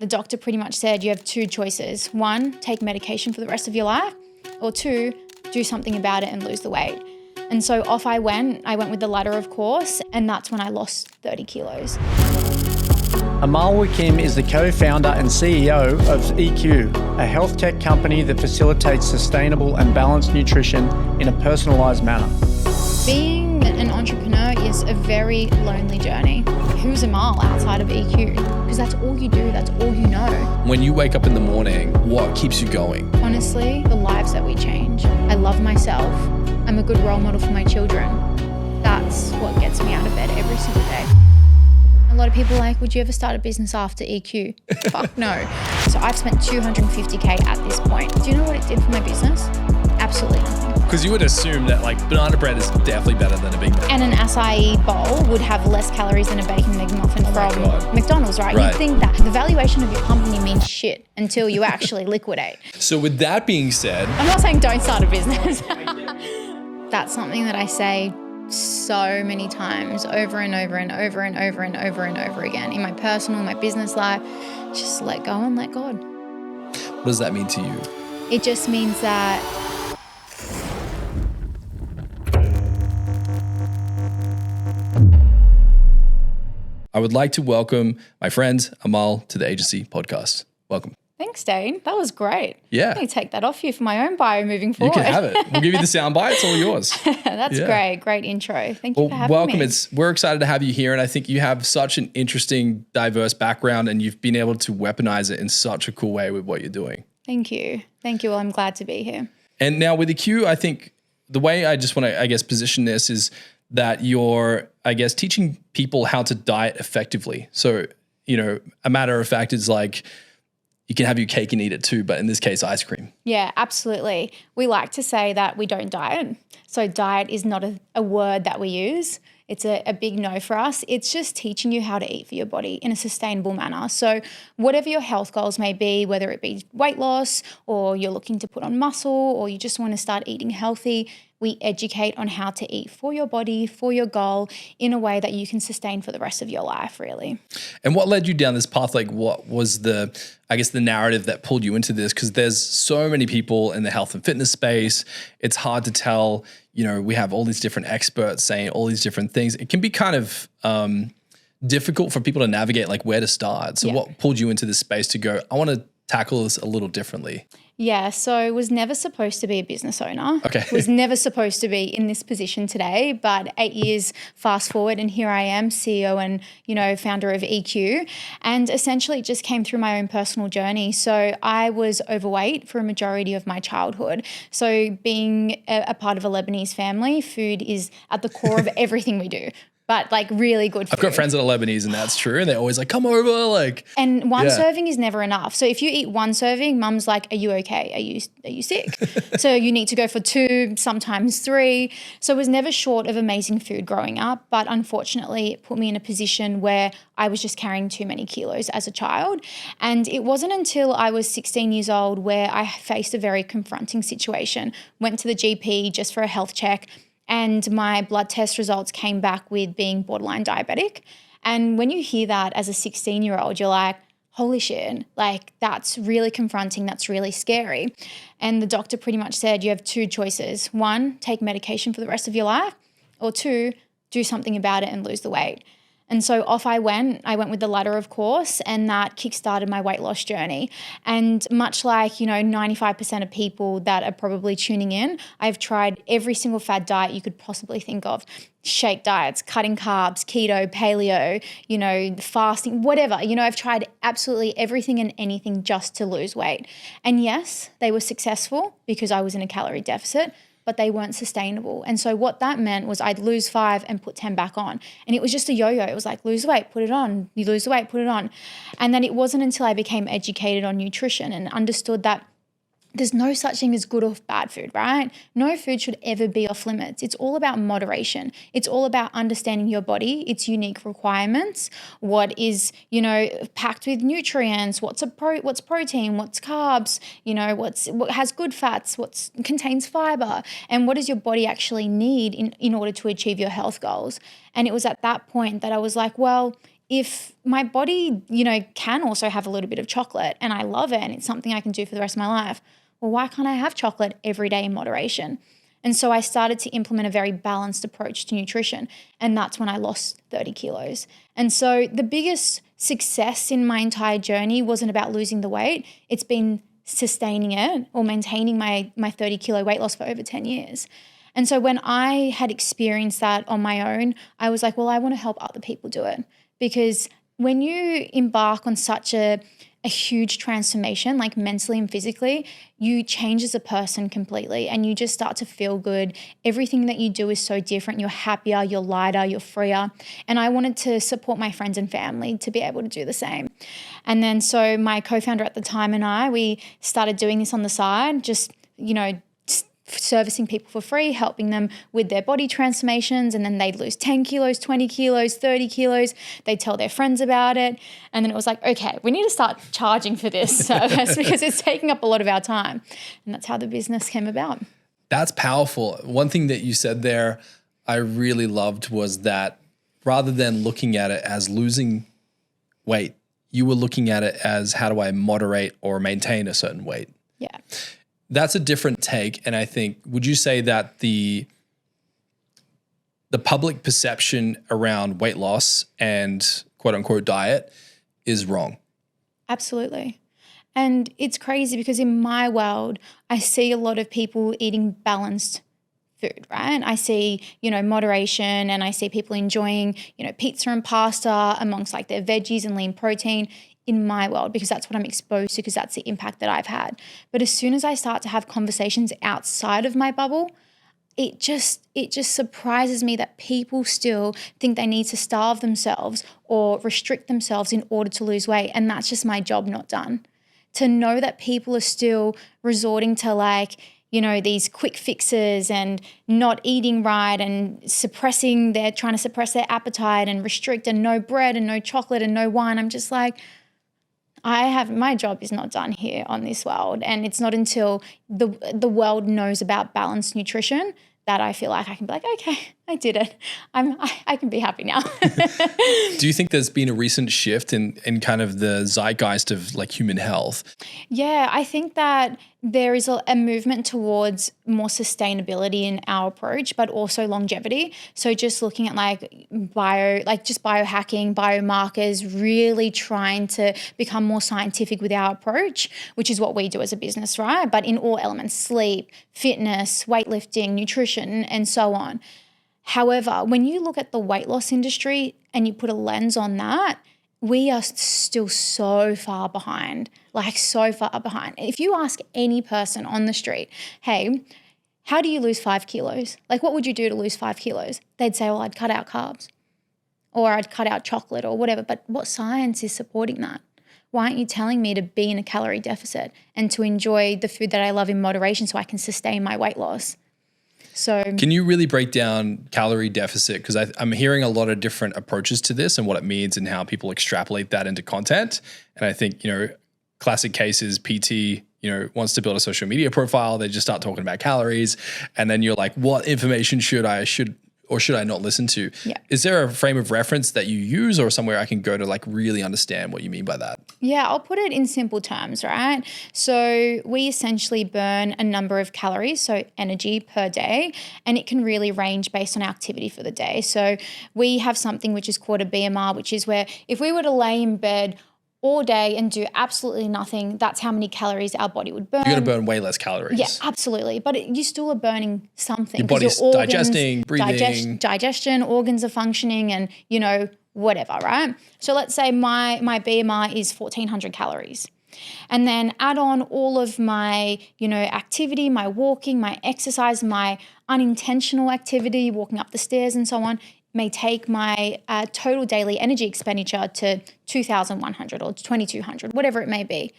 The doctor pretty much said you have two choices. One, take medication for the rest of your life, or two, do something about it and lose the weight. And so off I went. I went with the latter, of course, and that's when I lost 30 kilos. Amal Wakim is the co-founder and CEO of Equ, a health tech company that facilitates sustainable and balanced nutrition in a personalised manner. Being an entrepreneur is a very lonely journey. Who's Amal outside of Equ? Because that's all you do, that's all you know. When you wake up in the morning, what keeps you going? Honestly, the lives that we change. I love myself. I'm a good role model for my children. That's what gets me out of bed every single day. A lot of people are like, would you ever start a business after Equ? Fuck no. So I've spent $250K at this point. Do you know what it did for my business? Absolutely nothing. Because you would assume that like banana bread is definitely better than a Big Mac. And an acai bowl would have less calories than a bacon McMuffin from McDonald's, right? You'd think that the valuation of your company means shit until you actually liquidate. So with that being said, I'm not saying don't start a business. That's something that I say so many times over and over and over and over and over and over again in my personal, my business life. Just let go and let God. what does that mean to you? It just means that I would like to welcome my friend Amal to the Agency podcast. Welcome. thanks, Dane. That was great. Yeah. I'm going to take that off you for my own bio moving You forward. can have it. We'll give you the sound bite. It's all yours. That's Yeah. great. Great intro. Thank you for having welcome. me. We're excited to have you here. And I think you have such an interesting, diverse background and you've been able to weaponize it in such a cool way with what you're doing. Thank you. Thank you. Well, I'm glad to be here. And now with Equ, I think the way I just want to, position this is that you're, teaching people how to diet effectively. So, a matter of fact is like, you can have your cake and eat it too, but in this case, ice cream. Yeah, absolutely. We like to say that we don't diet. So diet is not a word that we use. It's a big no for us. It's just teaching you how to eat for your body in a sustainable manner. So whatever your health goals may be, whether it be weight loss or you're looking to put on muscle or you just want to start eating healthy, we educate on how to eat for your body, for your goal, in a way that you can sustain for the rest of your life, really. And what led you down this path? Like what was the narrative that pulled you into this? Because there's so many people in the health and fitness space. It's hard to tell, we have all these different experts saying all these different things. It can be kind of difficult for people to navigate like where to start. So what pulled you into this space to go, I want to tackle this a little differently? Yeah, so I was never supposed to be a business owner. Okay. Was never supposed to be in this position today, but 8 years fast forward and here I am, CEO and, founder of Equ, and essentially it just came through my own personal journey. So I was overweight for a majority of my childhood. So being a part of a Lebanese family, food is at the core of everything we do. But like really good food. I've got friends that are Lebanese and that's true. And they're always like, come over. And one serving is never enough. So if you eat one serving, mum's like, are you okay? Are you sick? So you need to go for 2, sometimes 3. So I was never short of amazing food growing up. But unfortunately, it put me in a position where I was just carrying too many kilos as a child. And it wasn't until I was 16 years old where I faced a very confronting situation. Went to the GP just for a health check. And my blood test results came back with being borderline diabetic. And when you hear that as a 16-year-old, you're like, holy shit, like that's really confronting, that's really scary. And the doctor pretty much said you have two choices. One, take medication for the rest of your life, or two, do something about it and lose the weight. And so off I went. I went with the latter, of course, and that kickstarted my weight loss journey. And much like, 95% of people that are probably tuning in, I've tried every single fad diet you could possibly think of. Shake diets, cutting carbs, keto, paleo, fasting, whatever. I've tried absolutely everything and anything just to lose weight. And yes, they were successful because I was in a calorie deficit, but they weren't sustainable. And so what that meant was I'd lose 5 and put 10 back on. And it was just a yo-yo. It was like, lose the weight, put it on. You lose the weight, put it on. And then it wasn't until I became educated on nutrition and understood that there's no such thing as good or bad food, right? No food should ever be off limits. It's all about moderation. It's all about understanding your body, its unique requirements, what is, packed with nutrients, what's protein, what's carbs, what has good fats, what contains fiber, and what does your body actually need in order to achieve your health goals. And it was at that point that I was like, well, if my body, can also have a little bit of chocolate and I love it and it's something I can do for the rest of my life, well, why can't I have chocolate every day in moderation? And so I started to implement a very balanced approach to nutrition. And that's when I lost 30 kilos. And so the biggest success in my entire journey wasn't about losing the weight. It's been sustaining it or maintaining my 30 kilo weight loss for over 10 years. And so when I had experienced that on my own, I was like, well, I want to help other people do it. Because when you embark on such a huge transformation, like mentally and physically, you change as a person completely and you just start to feel good. Everything that you do is so different. You're happier, you're lighter, you're freer. And I wanted to support my friends and family to be able to do the same. And then so my co-founder at the time and we started doing this on the side, just, servicing people for free, helping them with their body transformations, and then they'd lose 10 kilos, 20 kilos, 30 kilos. They'd tell their friends about it. And then it was like, okay, we need to start charging for this service because it's taking up a lot of our time. And that's how the business came about. That's powerful. One thing that you said there I really loved was that rather than looking at it as losing weight, you were looking at it as how do I moderate or maintain a certain weight? Yeah. That's a different take. And I think, would you say that the public perception around weight loss and quote unquote diet is wrong? Absolutely. And it's crazy because in my world, I see a lot of people eating balanced food, right? I see, moderation, and I see people enjoying, pizza and pasta amongst like their veggies and lean protein in my world, because that's what I'm exposed to, because that's the impact that I've had. But as soon as I start to have conversations outside of my bubble, it just surprises me that people still think they need to starve themselves or restrict themselves in order to lose weight. And that's just my job not done. To know that people are still resorting to these quick fixes and not eating right and trying to suppress their appetite and restrict, and no bread and no chocolate and no wine. I'm just like, my job is not done here on this world. And it's not until the world knows about balanced nutrition that I feel like I can be like, okay, I did it. I can be happy now. Do you think there's been a recent shift in kind of the zeitgeist of like human health? Yeah, I think that there is a movement towards more sustainability in our approach, but also longevity. So just looking at biohacking, biomarkers, really trying to become more scientific with our approach, which is what we do as a business, right? But in all elements, sleep, fitness, weightlifting, nutrition, and so on. However, when you look at the weight loss industry and you put a lens on that, we are still so far behind, so far behind. If you ask any person on the street, hey, how do you lose 5 kilos? What would you do to lose 5 kilos? They'd say, well, I'd cut out carbs or I'd cut out chocolate or whatever. But what science is supporting that? Why aren't you telling me to be in a calorie deficit and to enjoy the food that I love in moderation so I can sustain my weight loss? So, can you really break down calorie deficit? Because I'm hearing a lot of different approaches to this and what it means and how people extrapolate that into content. And I think, classic case is PT, wants to build a social media profile. They just start talking about calories. And then you're like, what information should I not listen to? Yeah. Is there a frame of reference that you use or somewhere I can go to really understand what you mean by that? Yeah, I'll put it in simple terms, right? So we essentially burn a number of calories, so energy per day, and it can really range based on our activity for the day. So we have something which is called a BMR, which is where if we were to lay in bed all day and do absolutely nothing, that's how many calories our body would burn. You're going to burn way less calories. Yeah, absolutely. But you still are burning something. Your body's your organs, digesting, breathing. Digestion, organs are functioning and, whatever, right? So let's say my BMR is 1,400 calories. And then add on all of my, activity, my walking, my exercise, my unintentional activity, walking up the stairs and so on, may take my total daily energy expenditure to 2,100 or 2,200, whatever it may be.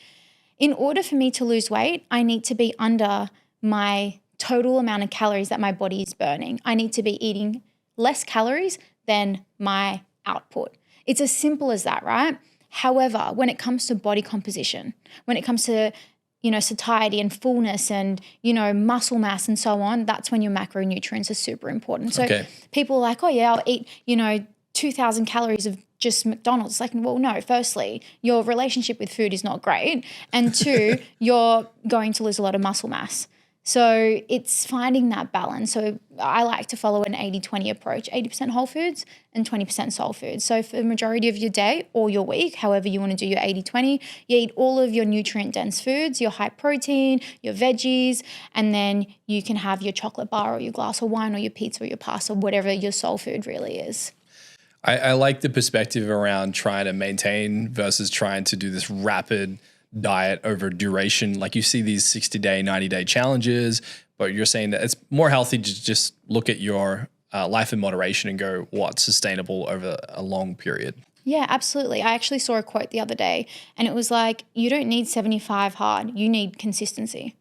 In order for me to lose weight, I need to be under my total amount of calories that my body is burning. I need to be eating less calories than my output. It's as simple as that, right? However, when it comes to body composition, when it comes to satiety and fullness and, muscle mass and so on, that's when your macronutrients are super important. So people are like, oh yeah, I'll eat, 2,000 calories of just McDonald's. It's like, well, no, firstly, your relationship with food is not great. And two, you're going to lose a lot of muscle mass. So it's finding that balance. So I like to follow an 80-20 approach, 80% whole foods and 20% soul foods. So for the majority of your day or your week, however you want to do your 80-20, you eat all of your nutrient-dense foods, your high protein, your veggies, and then you can have your chocolate bar or your glass of wine or your pizza or your pasta, whatever your soul food really is. I like the perspective around trying to maintain versus trying to do this rapid diet over duration. Like you see these 60-day, 90-day challenges, but you're saying that it's more healthy to just look at your life in moderation and go, what's sustainable over a long period? Yeah, absolutely. I actually saw a quote the other day and it was like, you don't need 75 hard, you need consistency.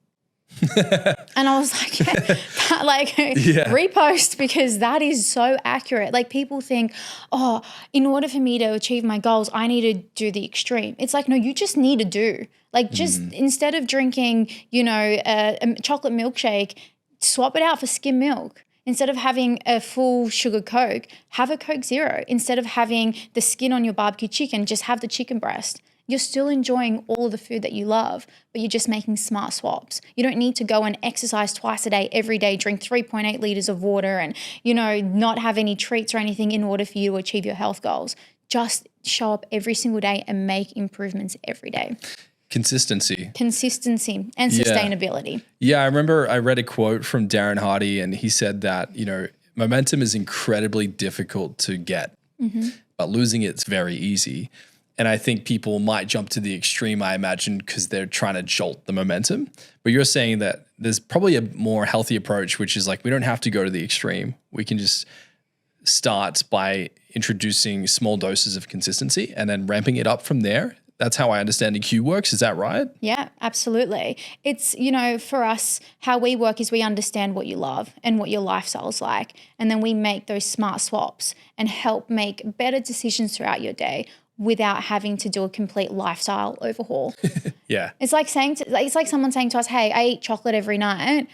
And I was like, repost, because that is so accurate. Like people think, oh, in order for me to achieve my goals, I need to do the extreme. It's like, no, you just need to do. Like just instead of drinking, a chocolate milkshake, swap it out for skim milk. Instead of having a full sugar Coke, have a Coke Zero. Instead of having the skin on your barbecue chicken, just have the chicken breast. You're still enjoying all of the food that you love, but you're just making smart swaps. You don't need to go and exercise twice a day, every day, drink 3.8 liters of water and, not have any treats or anything in order for you to achieve your health goals. Just show up every single day and make improvements every day. Consistency and sustainability. Yeah, I remember I read a quote from Darren Hardy and he said that, momentum is incredibly difficult to get, but losing it's very easy. And I think people might jump to the extreme, I imagine, because they're trying to jolt the momentum. But you're saying that there's probably a more healthy approach, which is like we don't have to go to the extreme. We can just start by introducing small doses of consistency and then ramping it up from there. That's how I understand EQ works. Is that right? Yeah, absolutely. It's, for us, how we work is we understand what you love and what your lifestyle's like. And then we make those smart swaps and help make better decisions throughout your day without having to do a complete lifestyle overhaul. Yeah. It's like someone saying to us, hey, I eat chocolate every night.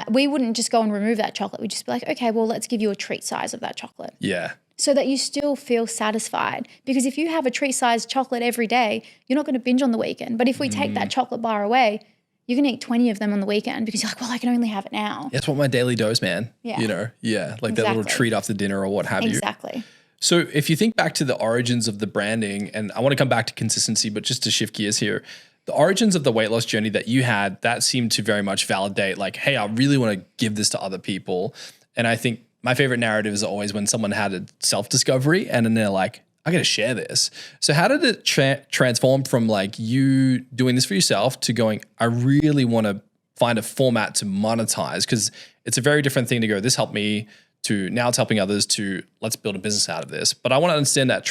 We wouldn't just go and remove that chocolate. We'd just be like, okay, well, let's give you a treat size of that chocolate. Yeah. So that you still feel satisfied. Because if you have a treat-sized chocolate every day, you're not going to binge on the weekend. But if we take that chocolate bar away, you can eat 20 of them on the weekend because you're like, well, I can only have it now. That's what my daily dose, man. Yeah. Like that little treat after dinner or what have you. Exactly. So if you think back to the origins of the branding, and I want to come back to consistency, but just to shift gears here, the origins of the weight loss journey that you had, that seemed to very much validate like, hey, I really want to give this to other people. And I think my favorite narrative is always when someone had a self-discovery and then they're like, I got to share this. So how did it transform from like you doing this for yourself to going, I really want to find a format to monetize? Because it's a very different thing to go, this helped me, to now it's helping others, to let's build a business out of this. But I want to understand that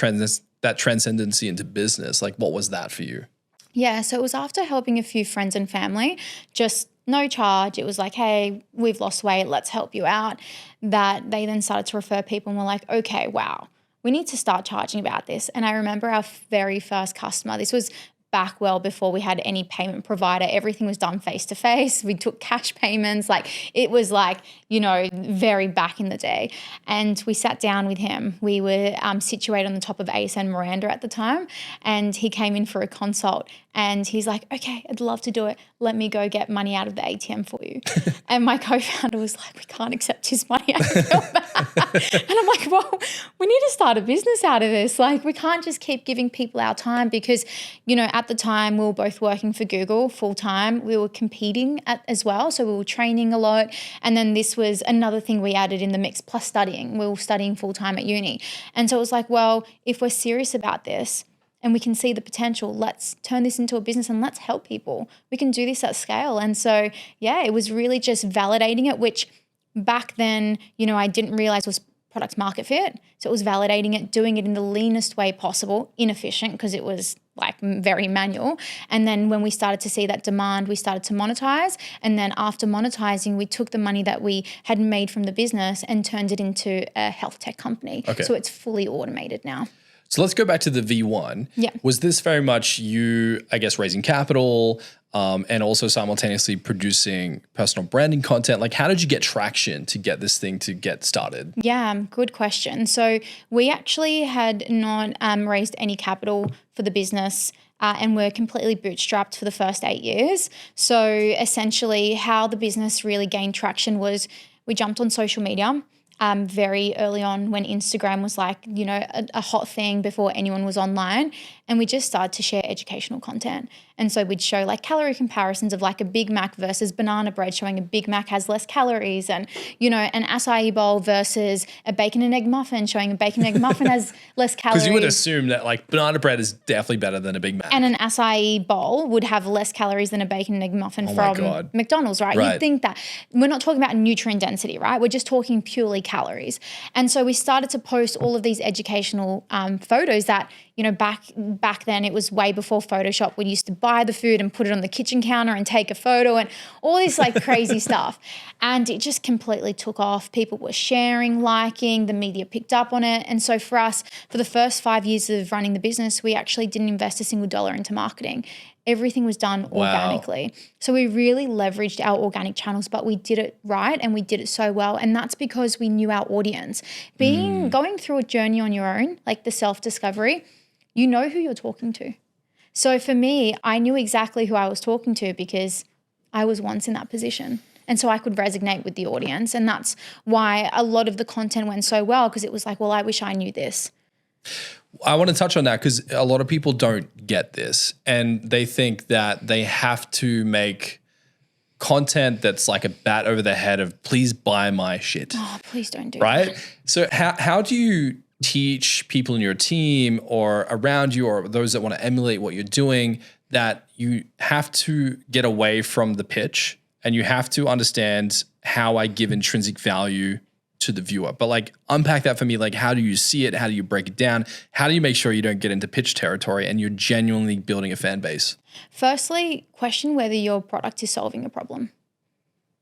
transcendency into business. Like what was that for you? Yeah, so it was after helping a few friends and family, just no charge. It was like, hey, we've lost weight, let's help you out. That they then started to refer people and were like, okay, wow, we need to start charging about this. And I remember our very first customer, this was back well before we had any payment provider. Everything was done face-to-face. We took cash payments. Like it was like, very back in the day. And we sat down with him. We were situated on the top of ASN Miranda at the time. And he came in for a consult and he's like, okay, I'd love to do it. Let me go get money out of the ATM for you. And my co-founder was like, we can't accept his money. I feel bad. And I'm like, well, we need to start a business out of this. Like we can't just keep giving people our time because, at the time we were both working for Google full time. We were competing as well. So we were training a lot. And then this was another thing we added in the mix, plus studying. We were studying full time at uni. And so it was like, well, if we're serious about this, and we can see the potential, let's turn this into a business and let's help people. We can do this at scale. And so, yeah, it was really just validating it, which back then, I didn't realize was product market fit. So it was validating it, doing it in the leanest way possible, inefficient because it was like very manual. And then when we started to see that demand, we started to monetize. And then after monetizing, we took the money that we had made from the business and turned it into a health tech company. Okay. So it's fully automated now. So let's go back to the V1. Yeah. Was this very much you, I guess, raising capital and also simultaneously producing personal branding content? Like, how did you get traction to get this thing to get started? Yeah, good question. So we actually had not raised any capital for the business and we're completely bootstrapped for the first 8 years. So essentially how the business really gained traction was we jumped on social media very early on when Instagram was like, you know, a hot thing before anyone was online. And we just started to share educational content. And so we'd show like calorie comparisons of like a Big Mac versus banana bread, showing a Big Mac has less calories, and, you know, an acai bowl versus a bacon and egg muffin, showing a bacon and egg muffin has less calories. Because you would assume that like banana bread is definitely better than a Big Mac. And an acai bowl would have less calories than a bacon and egg muffin from McDonald's, right? You'd think that. We're not talking about nutrient density, right? We're just talking purely calories. And so we started to post all of these educational photos that, you know, back then it was way before Photoshop. We used to buy the food and put it on the kitchen counter and take a photo and all this like crazy stuff. And it just completely took off. People were sharing, liking, the media picked up on it. And so for us, for the first 5 years of running the business, we actually didn't invest a single dollar into marketing. Everything was done organically. So we really leveraged our organic channels, but we did it right and we did it so well. And that's because we knew our audience. Going through a journey on your own, like the self-discovery, you know who you're talking to. So for me, I knew exactly who I was talking to because I was once in that position. And so I could resonate with the audience. And that's why a lot of the content went so well, because it was like, well, I wish I knew this. I want to touch on that because a lot of people don't get this and they think that they have to make content that's like a bat over the head of please buy my shit. Oh, please don't do right? that. So how do you teach people in your team or around you or those that want to emulate what you're doing that you have to get away from the pitch and you have to understand how I give intrinsic value to the viewer? But like unpack that for me. Like, how do you see it? How do you break it down? How do you make sure you don't get into pitch territory and you're genuinely building a fan base? Firstly, question whether your product is solving a problem,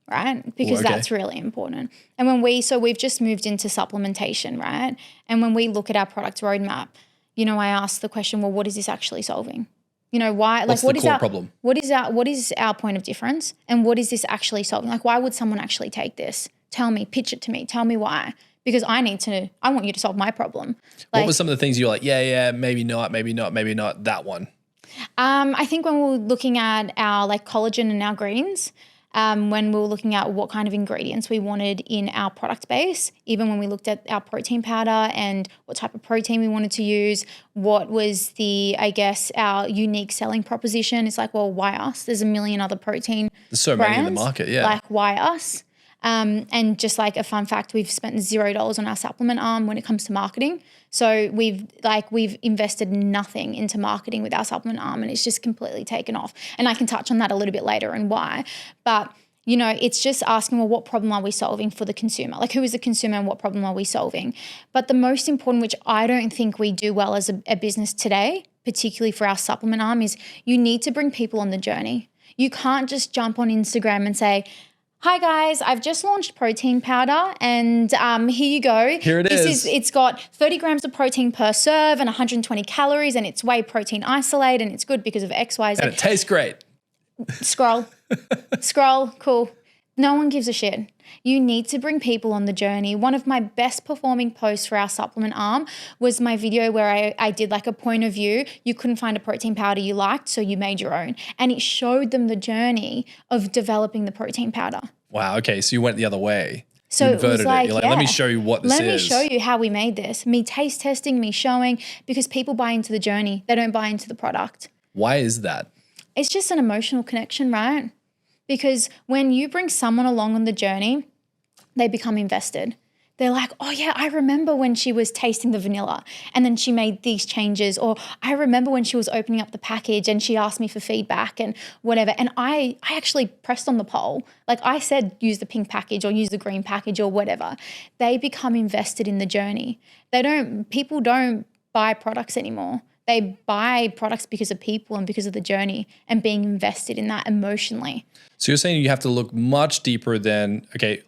right? Because that's really important. And when we've just moved into supplementation, right? And when we look at our product roadmap, you know, I ask the question, well, what is this actually solving? You know, why? What's like, the core problem? What is our point of difference? And what is this actually solving? Like, why would someone actually take this? Tell me, pitch it to me. Tell me why. Because I want you to solve my problem. Like, what were some of the things you're like, yeah, maybe not, that one? I think when we were looking at our like collagen and our greens, when we were looking at what kind of ingredients we wanted in our product base, even when we looked at our protein powder and what type of protein we wanted to use, what was our unique selling proposition. It's like, well, why us? There's a million other protein There's so brands. many in the market, yeah. Like, why us? And just like a fun fact, we've spent $0 on our supplement arm when it comes to marketing. So we've invested nothing into marketing with our supplement arm and it's just completely taken off. And I can touch on that a little bit later and why. But, you know, it's just asking, well, what problem are we solving for the consumer? Like, who is the consumer and what problem are we solving? But the most important, which I don't think we do well as a business today, particularly for our supplement arm, is you need to bring people on the journey. You can't just jump on Instagram and say, hi guys, I've just launched protein powder and here you go. Here it is. It's got 30 grams of protein per serve and 120 calories and it's whey protein isolate and it's good because of X, Y, Z. And it tastes great. Scroll, cool. No one gives a shit. You need to bring people on the journey. One of my best performing posts for our supplement arm was my video where I did like a point of view. You couldn't find a protein powder you liked, so you made your own. And it showed them the journey of developing the protein powder. Wow, okay, so you went the other way. So you inverted it was like, You're like, let me show you what this is. Let me show you how we made this. Me taste testing, me showing, because people buy into the journey. They don't buy into the product. Why is that? It's just an emotional connection, right? Because when you bring someone along on the journey, they become invested. They're like, oh yeah, I remember when she was tasting the vanilla and then she made these changes. Or I remember when she was opening up the package and she asked me for feedback and whatever. And I actually pressed on the poll. Like I said, use the pink package or use the green package or whatever. They become invested in the journey. People don't buy products anymore. They buy products because of people and because of the journey and being invested in that emotionally. So you're saying you have to look much deeper than, okay,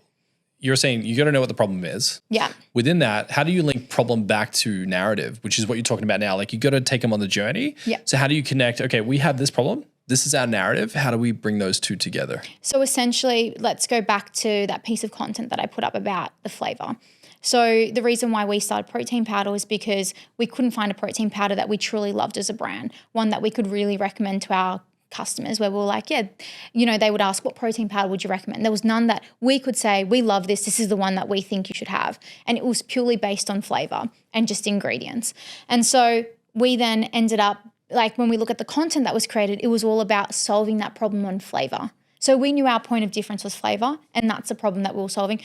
you're saying you got to know what the problem is. Yeah. Within that, how do you link problem back to narrative, which is what you're talking about now? Like you got to take them on the journey. Yeah. So how do you connect? Okay, we have this problem. This is our narrative. How do we bring those two together? So essentially, let's go back to that piece of content that I put up about the flavor. So the reason why we started protein powder was because we couldn't find a protein powder that we truly loved as a brand, one that we could really recommend to our customers, where we were like, yeah, you know, they would ask, what protein powder would you recommend? There was none that we could say, we love this. This is the one that we think you should have. And it was purely based on flavor and just ingredients. And so we then ended up, like when we look at the content that was created, it was all about solving that problem on flavor. So we knew our point of difference was flavor, and that's the problem that we were solving.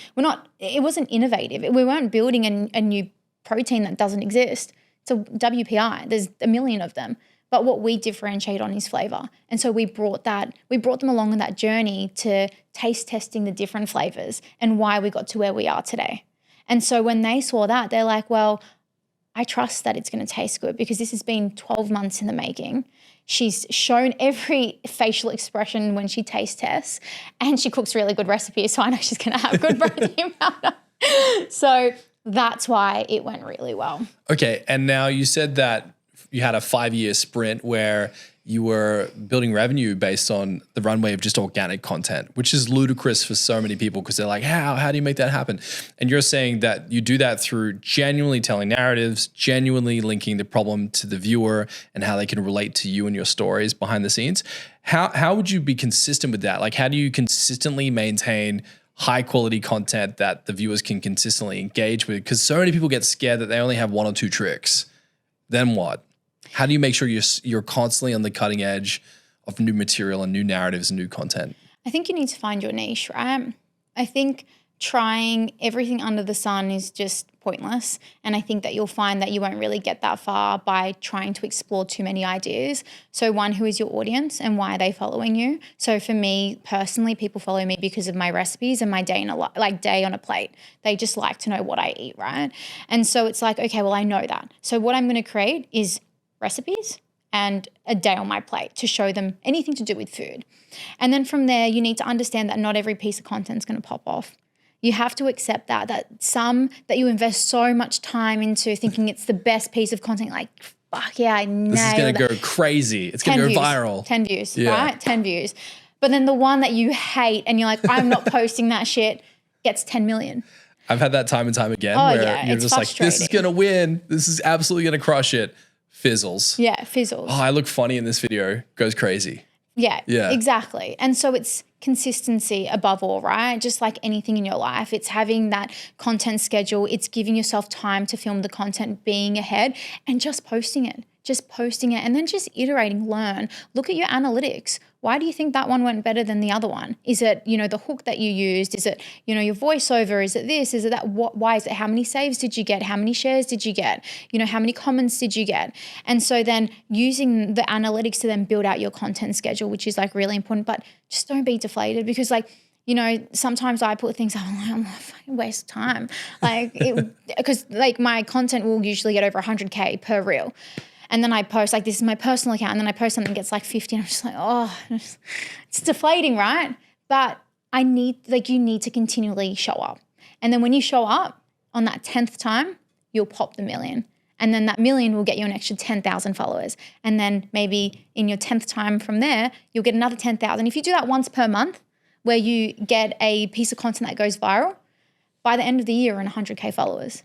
It wasn't innovative. We weren't building a new protein that doesn't exist. It's a WPI. There's a million of them. But what we differentiate on is flavor. And so we brought them along on that journey to taste testing the different flavors and why we got to where we are today. And so when they saw that, they're like, well, I trust that it's going to taste good because this has been 12 months in the making. She's shown every facial expression when she taste tests, and she cooks really good recipes, so I know she's going to have good protein powder. So that's why it went really well. Okay, and now you said that you had a 5-year sprint where you were building revenue based on the runway of just organic content, which is ludicrous for so many people because they're like, how do you make that happen? And you're saying that you do that through genuinely telling narratives, genuinely linking the problem to the viewer and how they can relate to you and your stories behind the scenes. How would you be consistent with that? Like, how do you consistently maintain high quality content that the viewers can consistently engage with? Because so many people get scared that they only have 1 or 2 tricks. Then what? How do you make sure you're constantly on the cutting edge of new material and new narratives and new content? I think you need to find your niche, right? I think trying everything under the sun is just pointless. And I think that you'll find that you won't really get that far by trying to explore too many ideas. So one, who is your audience and why are they following you? So for me personally, people follow me because of my recipes and my day on a plate. They just like to know what I eat, right? And so it's like, okay, well, I know that. So what I'm going to create is recipes and a day on my plate to show them anything to do with food. And then from there, you need to understand that not every piece of content is going to pop off. You have to accept that some that you invest so much time into thinking it's the best piece of content, like, fuck yeah, I nailed it. This is going to go crazy. It's going to go viral. 10 views, right? 10 views. But then the one that you hate and you're like, I'm not posting that shit, gets 10 million. I've had that time and time again where you're just like, this is going to win. This is absolutely going to crush it. Fizzles. Yeah, fizzles. Oh, I look funny in this video. Goes crazy. Yeah, exactly. And so it's consistency above all, right? Just like anything in your life, it's having that content schedule. It's giving yourself time to film the content, being ahead and just posting it. And then just iterating, learn, look at your analytics. Why do you think that one went better than the other one? Is it, the hook that you used? Is it, your voiceover? Is it this? Is it that? Why is it? How many saves did you get? How many shares did you get? How many comments did you get? And so then using the analytics to then build out your content schedule, which is like really important, but just don't be deflated because sometimes I put things up, I'm like, fucking waste of time. Because my content will usually get over 100K per reel. And then I post, this is my personal account, and then I post something that gets 50, and I'm just like, oh, it's deflating, right? But you need to continually show up. And then when you show up on that 10th time, you'll pop the million. And then that million will get you an extra 10,000 followers. And then maybe in your 10th time from there, you'll get another 10,000. If you do that once per month, where you get a piece of content that goes viral, by the end of the year, you're in 100K followers.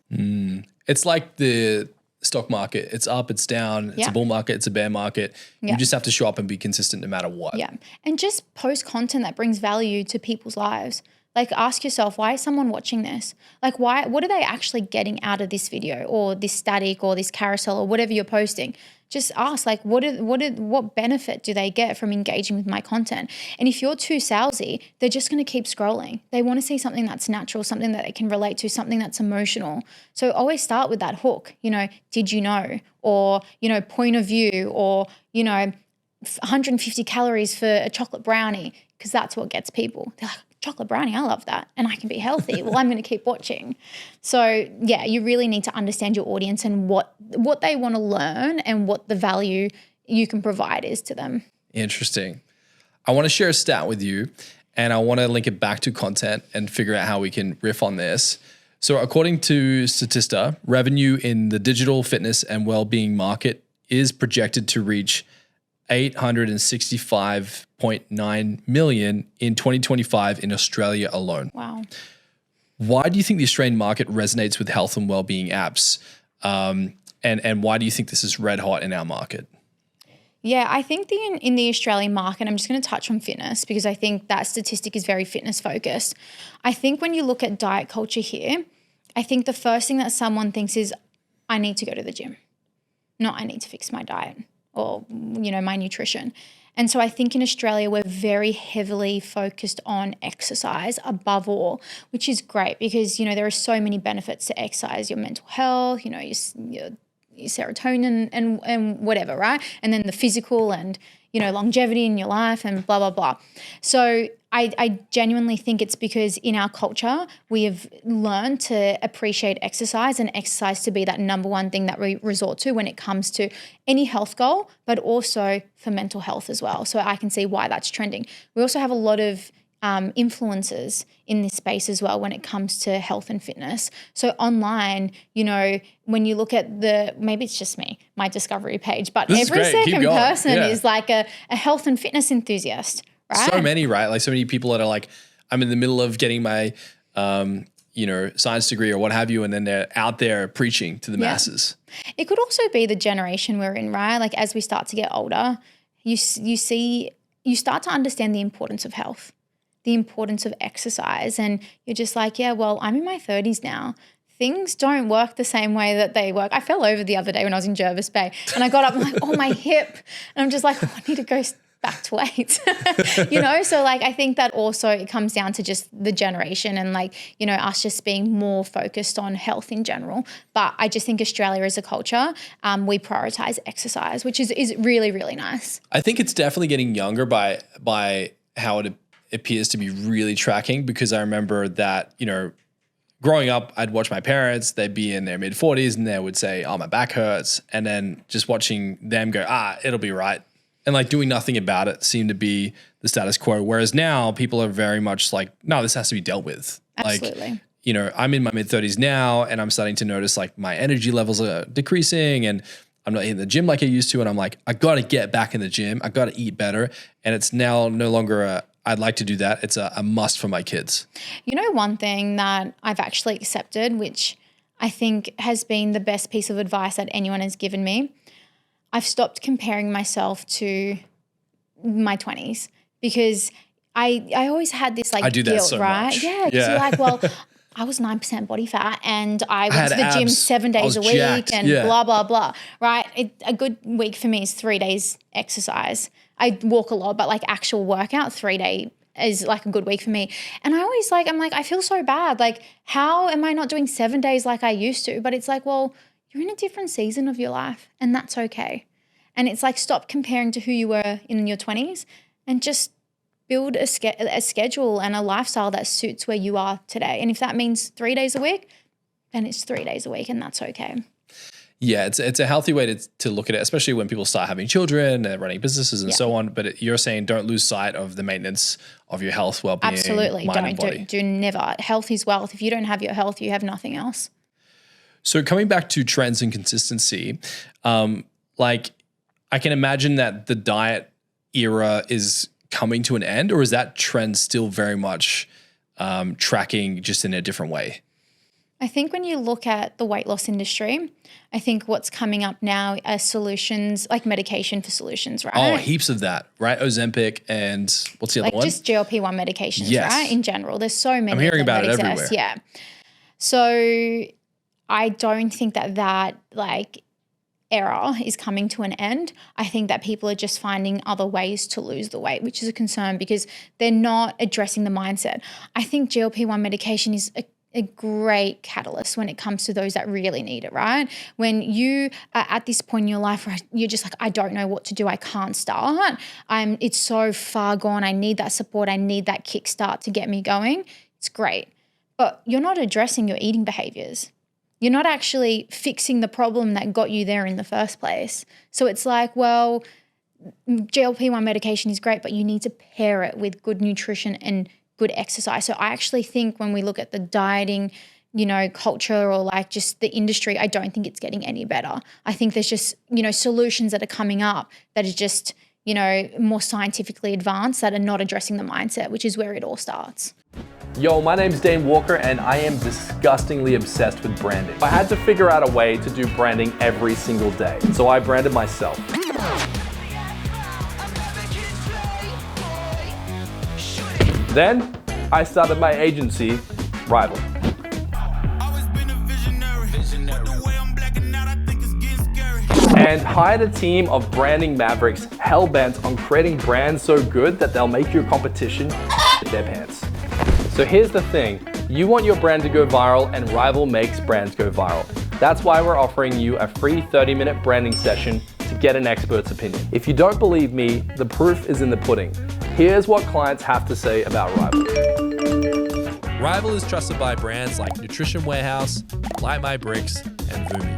It's like the stock market. It's up, it's down, it's a bull market, it's a bear market. You just have to show up and be consistent no matter what. Yeah. And just post content that brings value to people's lives. Ask yourself, why is someone watching this? What are they actually getting out of this video or this static or this carousel or whatever you're posting? Just ask, what benefit do they get from engaging with my content? And if you're too salesy, they're just going to keep scrolling. They want to see something that's natural, something that they can relate to, something that's emotional. So always start with that hook, did you know? Or, point of view or, 150 calories for a chocolate brownie, because that's what gets people. They're like, chocolate brownie, I love that. And I can be healthy. Well, I'm going to keep watching. So yeah, you really need to understand your audience and what they want to learn and what the value you can provide is to them. Interesting. I want to share a stat with you. and I want to link it back to content and figure out how we can riff on this. So according to Statista, revenue in the digital fitness and well-being market is projected to reach 865.9 million in 2025 in Australia alone. Wow. Why do you think the Australian market resonates with health and well-being apps? And why do you think this is red hot in our market? Yeah, I think in the Australian market, I'm just going to touch on fitness because I think that statistic is very fitness focused. I think when you look at diet culture here, I think the first thing that someone thinks is, I need to go to the gym, not I need to fix my diet or, my nutrition. And so I think in Australia, we're very heavily focused on exercise above all, which is great because, there are so many benefits to exercise, your mental health, your serotonin and whatever, right? And then the physical and, longevity in your life and blah, blah, blah. So I genuinely think it's because in our culture, we have learned to appreciate exercise and exercise to be that number one thing that we resort to when it comes to any health goal, but also for mental health as well. So I can see why that's trending. We also have a lot of influencers in this space as well when it comes to health and fitness. So online, when you look at maybe it's just me, my discovery page, but every second person is like a health and fitness enthusiast, right? So many, right? Like so many people that are like, I'm in the middle of getting my, science degree or what have you. And then they're out there preaching to the masses. It could also be the generation we're in, right? Like as we start to get older, you start to understand the importance of health, the importance of exercise. And you're just like, yeah, well, I'm in my 30s now. Things don't work the same way that they work. I fell over the other day when I was in Jervis Bay and I got up and I'm like, oh, my hip. And I'm just like, I need to go back to weight, So like, I think that also it comes down to just the generation and like, us just being more focused on health in general. But I just think Australia as a culture, we prioritize exercise, which is really, really nice. I think it's definitely getting younger by how it appears to be really tracking, because I remember that, growing up, I'd watch my parents, they'd be in their mid 40s and they would say, oh, my back hurts. And then just watching them go, it'll be right. And like doing nothing about it seemed to be the status quo. Whereas now people are very much like, no, this has to be dealt with. Absolutely. Like, I'm in my mid 30s now and I'm starting to notice like my energy levels are decreasing and I'm not hitting the gym like I used to. And I'm like, I got to get back in the gym. I got to eat better. And it's now no longer I'd like to do that. It's a must for my kids. One thing that I've actually accepted, which I think has been the best piece of advice that anyone has given me, I've stopped comparing myself to my 20s because I always had this like I do guilt, that so right? much. Yeah, because you're like, well, I was 9% body fat and I went to the gym 7 days a week jacked. and blah, blah, blah, right? A good week for me is 3 days exercise. I walk a lot, but like actual workout, 3 day is like a good week for me. And I always I'm like, I feel so bad. Like, how am I not doing 7 days like I used to? But it's like, well, you're in a different season of your life and that's okay. And it's like, stop comparing to who you were in your 20s and just build a schedule and a lifestyle that suits where you are today. And if that means 3 days a week, then it's 3 days a week and that's okay. Yeah, it's a healthy way to look at it, especially when people start having children and running businesses and so on. But you're saying don't lose sight of the maintenance of your health, well-being, absolutely. mind and body. Do never. Health is wealth. If you don't have your health, you have nothing else. So coming back to trends and consistency, I can imagine that the diet era is coming to an end, or is that trend still very much tracking just in a different way? I think when you look at the weight loss industry, I think what's coming up now are solutions like medication for solutions, right? Oh, heaps of that, right? Ozempic and what's the other one? Just GLP-1 medications, yes. right? In general, there's so many. I'm hearing about it everywhere. Yeah. So I don't think that era is coming to an end. I think that people are just finding other ways to lose the weight, which is a concern because they're not addressing the mindset. I think GLP-1 medication is a great catalyst when it comes to those that really need it, right? When you are at this point in your life where you're just like, I don't know what to do, I can't start. It's so far gone. I need that support. I need that kickstart to get me going. It's great. But you're not addressing your eating behaviors. You're not actually fixing the problem that got you there in the first place. So it's like, well, GLP-1 medication is great, but you need to pair it with good nutrition and good exercise. So I actually think when we look at the dieting, culture or like just the industry, I don't think it's getting any better. I think there's just, solutions that are coming up that is just, more scientifically advanced that are not addressing the mindset, which is where it all starts. Yo, my name's Dane Walker and I am disgustingly obsessed with branding. I had to figure out a way to do branding every single day, so I branded myself. Then I started my agency, Rival. And hired a team of branding mavericks hell-bent on creating brands so good that they'll make your competition shit their pants. So here's the thing, you want your brand to go viral and Rival makes brands go viral. That's why we're offering you a free 30-minute branding session to get an expert's opinion. If you don't believe me, the proof is in the pudding. Here's what clients have to say about Rival. Rival is trusted by brands like Nutrition Warehouse, Light My Bricks, and Vumi.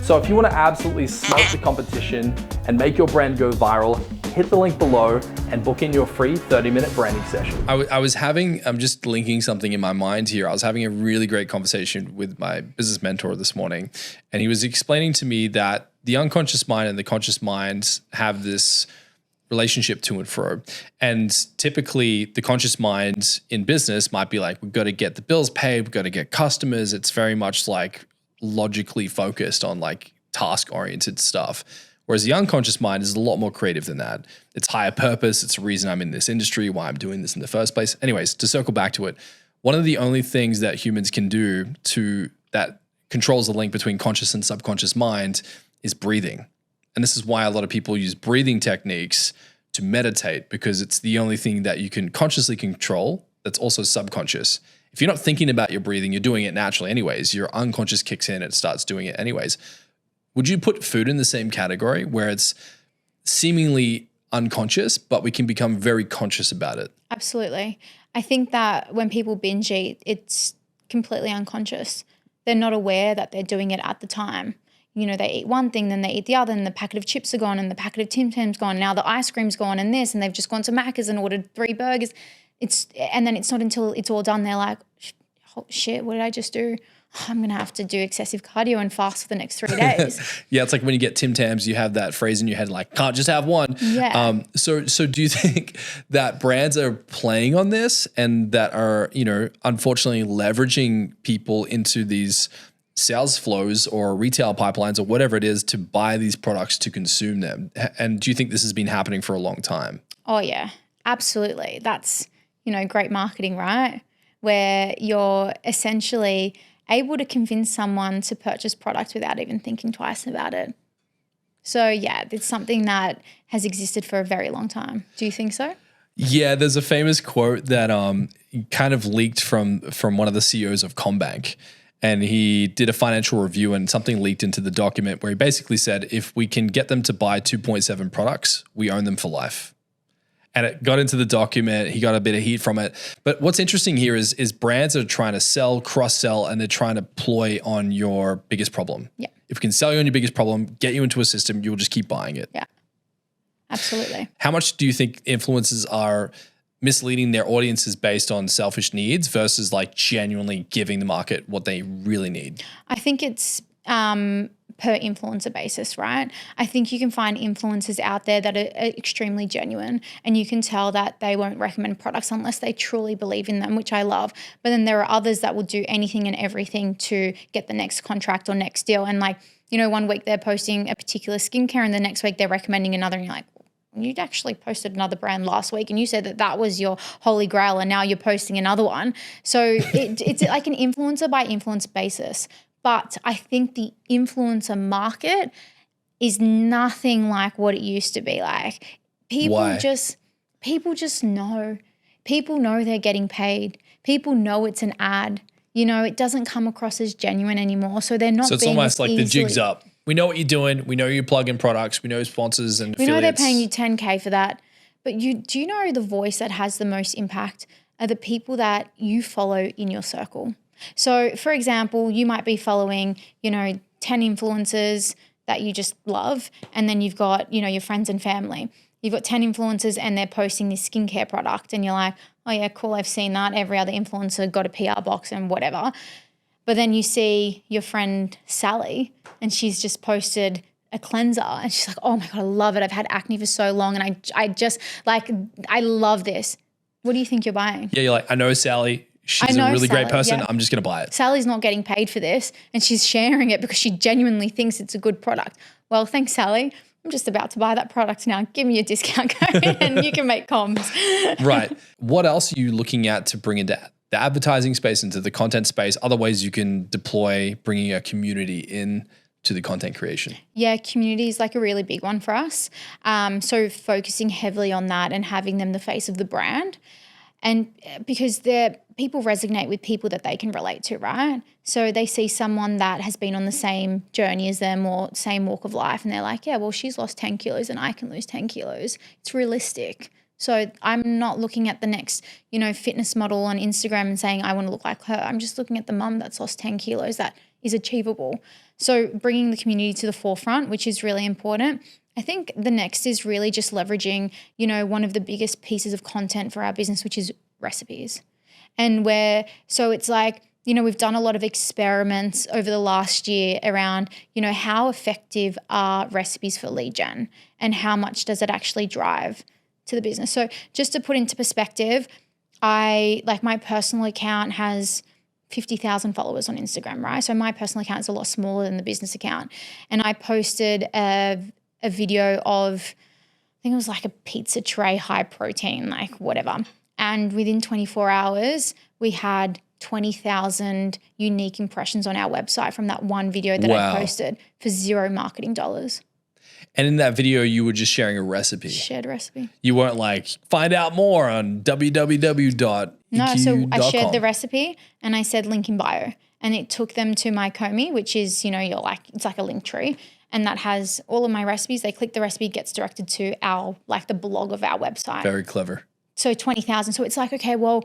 So if you want to absolutely smoke the competition and make your brand go viral, hit the link below and book in your free 30-minute branding session. I'm just linking something in my mind here. I was having a really great conversation with my business mentor this morning, and he was explaining to me that the unconscious mind and the conscious mind have this relationship to and fro. And typically the conscious mind in business might be like, we've got to get the bills paid, we've got to get customers. It's very much like logically focused on like task-oriented stuff. Whereas the unconscious mind is a lot more creative than that. It's higher purpose. It's the reason I'm in this industry, why I'm doing this in the first place. Anyways, to circle back to it, one of the only things that humans can do that controls the link between conscious and subconscious mind is breathing. And this is why a lot of people use breathing techniques to meditate, because it's the only thing that you can consciously control that's also subconscious. If you're not thinking about your breathing, you're doing it naturally anyways. Your unconscious kicks in and it starts doing it anyways. Would you put food in the same category where it's seemingly unconscious, but we can become very conscious about it? Absolutely. I think that when people binge eat, it's completely unconscious. They're not aware that they're doing it at the time. They eat one thing, then they eat the other, and the packet of chips are gone, and the packet of Tim Tams gone. Now the ice cream's gone, and this, and they've just gone to Macca's and ordered 3 burgers. And then it's not until it's all done they're like, oh, shit, what did I just do? I'm going to have to do excessive cardio and fast for the next 3 days. Yeah, it's like when you get Tim Tams, you have that phrase in your head like, can't just have one. Yeah. So do you think that brands are playing on this and that are, unfortunately leveraging people into these sales flows or retail pipelines or whatever it is to buy these products to consume them? And do you think this has been happening for a long time? Oh, yeah, absolutely. That's, great marketing, right? Where you're essentially able to convince someone to purchase product without even thinking twice about it. So yeah, it's something that has existed for a very long time. Do you think so? Yeah, there's a famous quote that kind of leaked from one of the CEOs of Combank. And he did a financial review and something leaked into the document where he basically said, if we can get them to buy 2.7 products, we own them for life. And it got into the document. He got a bit of heat from it. But what's interesting here is brands are trying to sell, cross-sell, and they're trying to ploy on your biggest problem. Yeah. If we can sell you on your biggest problem, get you into a system, you'll just keep buying it. Yeah, absolutely. How much do you think influencers are misleading their audiences based on selfish needs versus like genuinely giving the market what they really need? I think it's per influencer basis, right? I think you can find influencers out there that are extremely genuine, and you can tell that they won't recommend products unless they truly believe in them, which I love. But then there are others that will do anything and everything to get the next contract or next deal. And like, one week they're posting a particular skincare and the next week they're recommending another, and you're like, you'd actually posted another brand last week and you said that was your holy grail and now you're posting another one. So it's like an influencer by influence basis. But I think the influencer market is nothing like what it used to be like. People just know. People know they're getting paid. People know it's an ad. It doesn't come across as genuine anymore. So they're not. So it's almost like the jig's up. We know what you're doing. We know you plug in products. We know sponsors and affiliates. We know they're paying you $10K for that. But do you know the voice that has the most impact are the people that you follow in your circle. So for example, you might be following, 10 influencers that you just love, and then you've got, your friends and family. you've got 10 influencers and they're posting this skincare product and you're like, oh yeah, cool, I've seen that. Every other influencer got a PR box and whatever. But then you see your friend Sally and she's just posted a cleanser and she's like, oh my God, I love it. I've had acne for so long and I just like, I love this. What do you think you're buying? Yeah, you're like, I know Sally. She's a really great person. Yeah. I'm just going to buy it. Sally's not getting paid for this and she's sharing it because she genuinely thinks it's a good product. Well, thanks, Sally. I'm just about to buy that product now. Give me a discount code and you can make comms. Right. What else are you looking at to bring into the advertising space, into the content space? Other ways you can deploy bringing a community in to the content creation? Yeah, community is like a really big one for us. So focusing heavily on that and having them the face of the brand. And because people resonate with people that they can relate to, right? So they see someone that has been on the same journey as them or same walk of life and they're like, yeah, well, she's lost 10 kilos and I can lose 10 kilos. It's realistic. So I'm not looking at the next, fitness model on Instagram and saying I want to look like her. I'm just looking at the mum that's lost 10 kilos that is achievable. So bringing the community to the forefront, which is really important. I think the next is really just leveraging, one of the biggest pieces of content for our business, which is recipes. And so it's like, we've done a lot of experiments over the last year around, how effective are recipes for lead gen and how much does it actually drive to the business. So just to put into perspective, my personal account has 50,000 followers on Instagram, right? So my personal account is a lot smaller than the business account. And I posted a video of, I think it was like a pizza tray, high protein, like whatever. And within 24 hours, we had 20,000 unique impressions on our website from that one video that I posted for $0 marketing dollars. And in that video, you were just sharing a recipe. Shared recipe. You weren't like, find out more on www.eq.com. No, so I shared the recipe and I said link in bio. And it took them to my Comey, which is, it's like a link tree. And that has all of my recipes. They click the recipe, gets directed to the blog of our website. Very clever. So 20,000. So it's like, okay, well,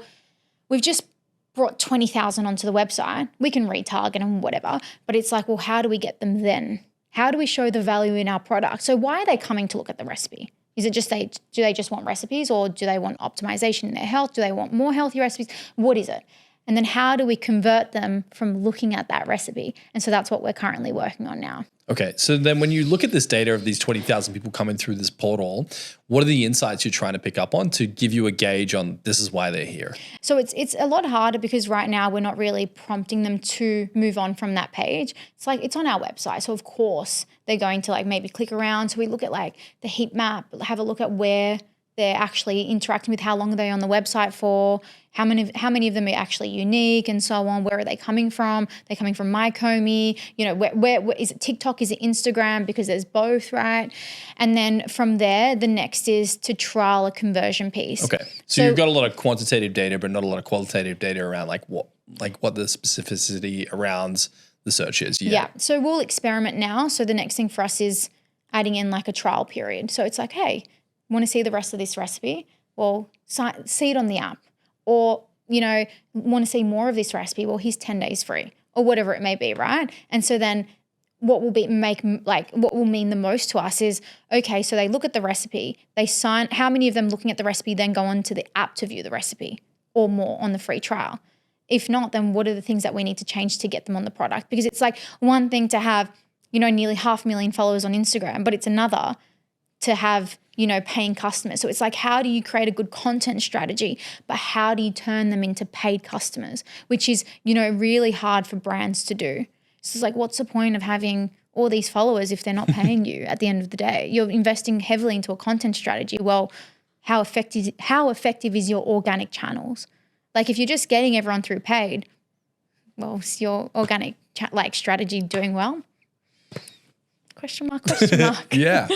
we've just brought 20,000 onto the website. We can retarget and whatever. But it's like, well, how do we get them then? How do we show the value in our product? So why are they coming to look at the recipe? Is it just do they just want recipes or do they want optimization in their health? Do they want more healthy recipes? What is it? And then how do we convert them from looking at that recipe? And so that's what we're currently working on now. Okay. So then when you look at this data of these 20,000 people coming through this portal, what are the insights you're trying to pick up on to give you a gauge on this is why they're here? So it's a lot harder because right now we're not really prompting them to move on from that page. It's like it's on our website. So of course they're going to maybe click around. So we look at the heat map, have a look at where they're actually interacting with, how long are they on the website for, how many of them are actually unique and so on, where are they coming from? They're coming from my Comey, where is it TikTok, is it Instagram, because there's both, right? And then from there, the next is to trial a conversion piece. Okay, so you've got a lot of quantitative data, but not a lot of qualitative data around what the specificity around the search is. Yeah, so we'll experiment now. So the next thing for us is adding in a trial period. So it's like, hey, want to see the rest of this recipe? Well, see it on the app. Or, want to see more of this recipe? Well, here's 10 days free or whatever it may be, right? And so then what will mean the most to us is, okay, so they look at the recipe, they sign, how many of them looking at the recipe then go on to the app to view the recipe or more on the free trial? If not, then what are the things that we need to change to get them on the product? Because it's one thing to have, nearly 500,000 followers on Instagram, but it's another to have paying customers. So it's how do you create a good content strategy, but how do you turn them into paid customers, which is, really hard for brands to do. So it's what's the point of having all these followers if they're not paying you at the end of the day? You're investing heavily into a content strategy. Well, how effective is your organic channels? If you're just getting everyone through paid, well, is your organic strategy doing well? Question mark. Yeah.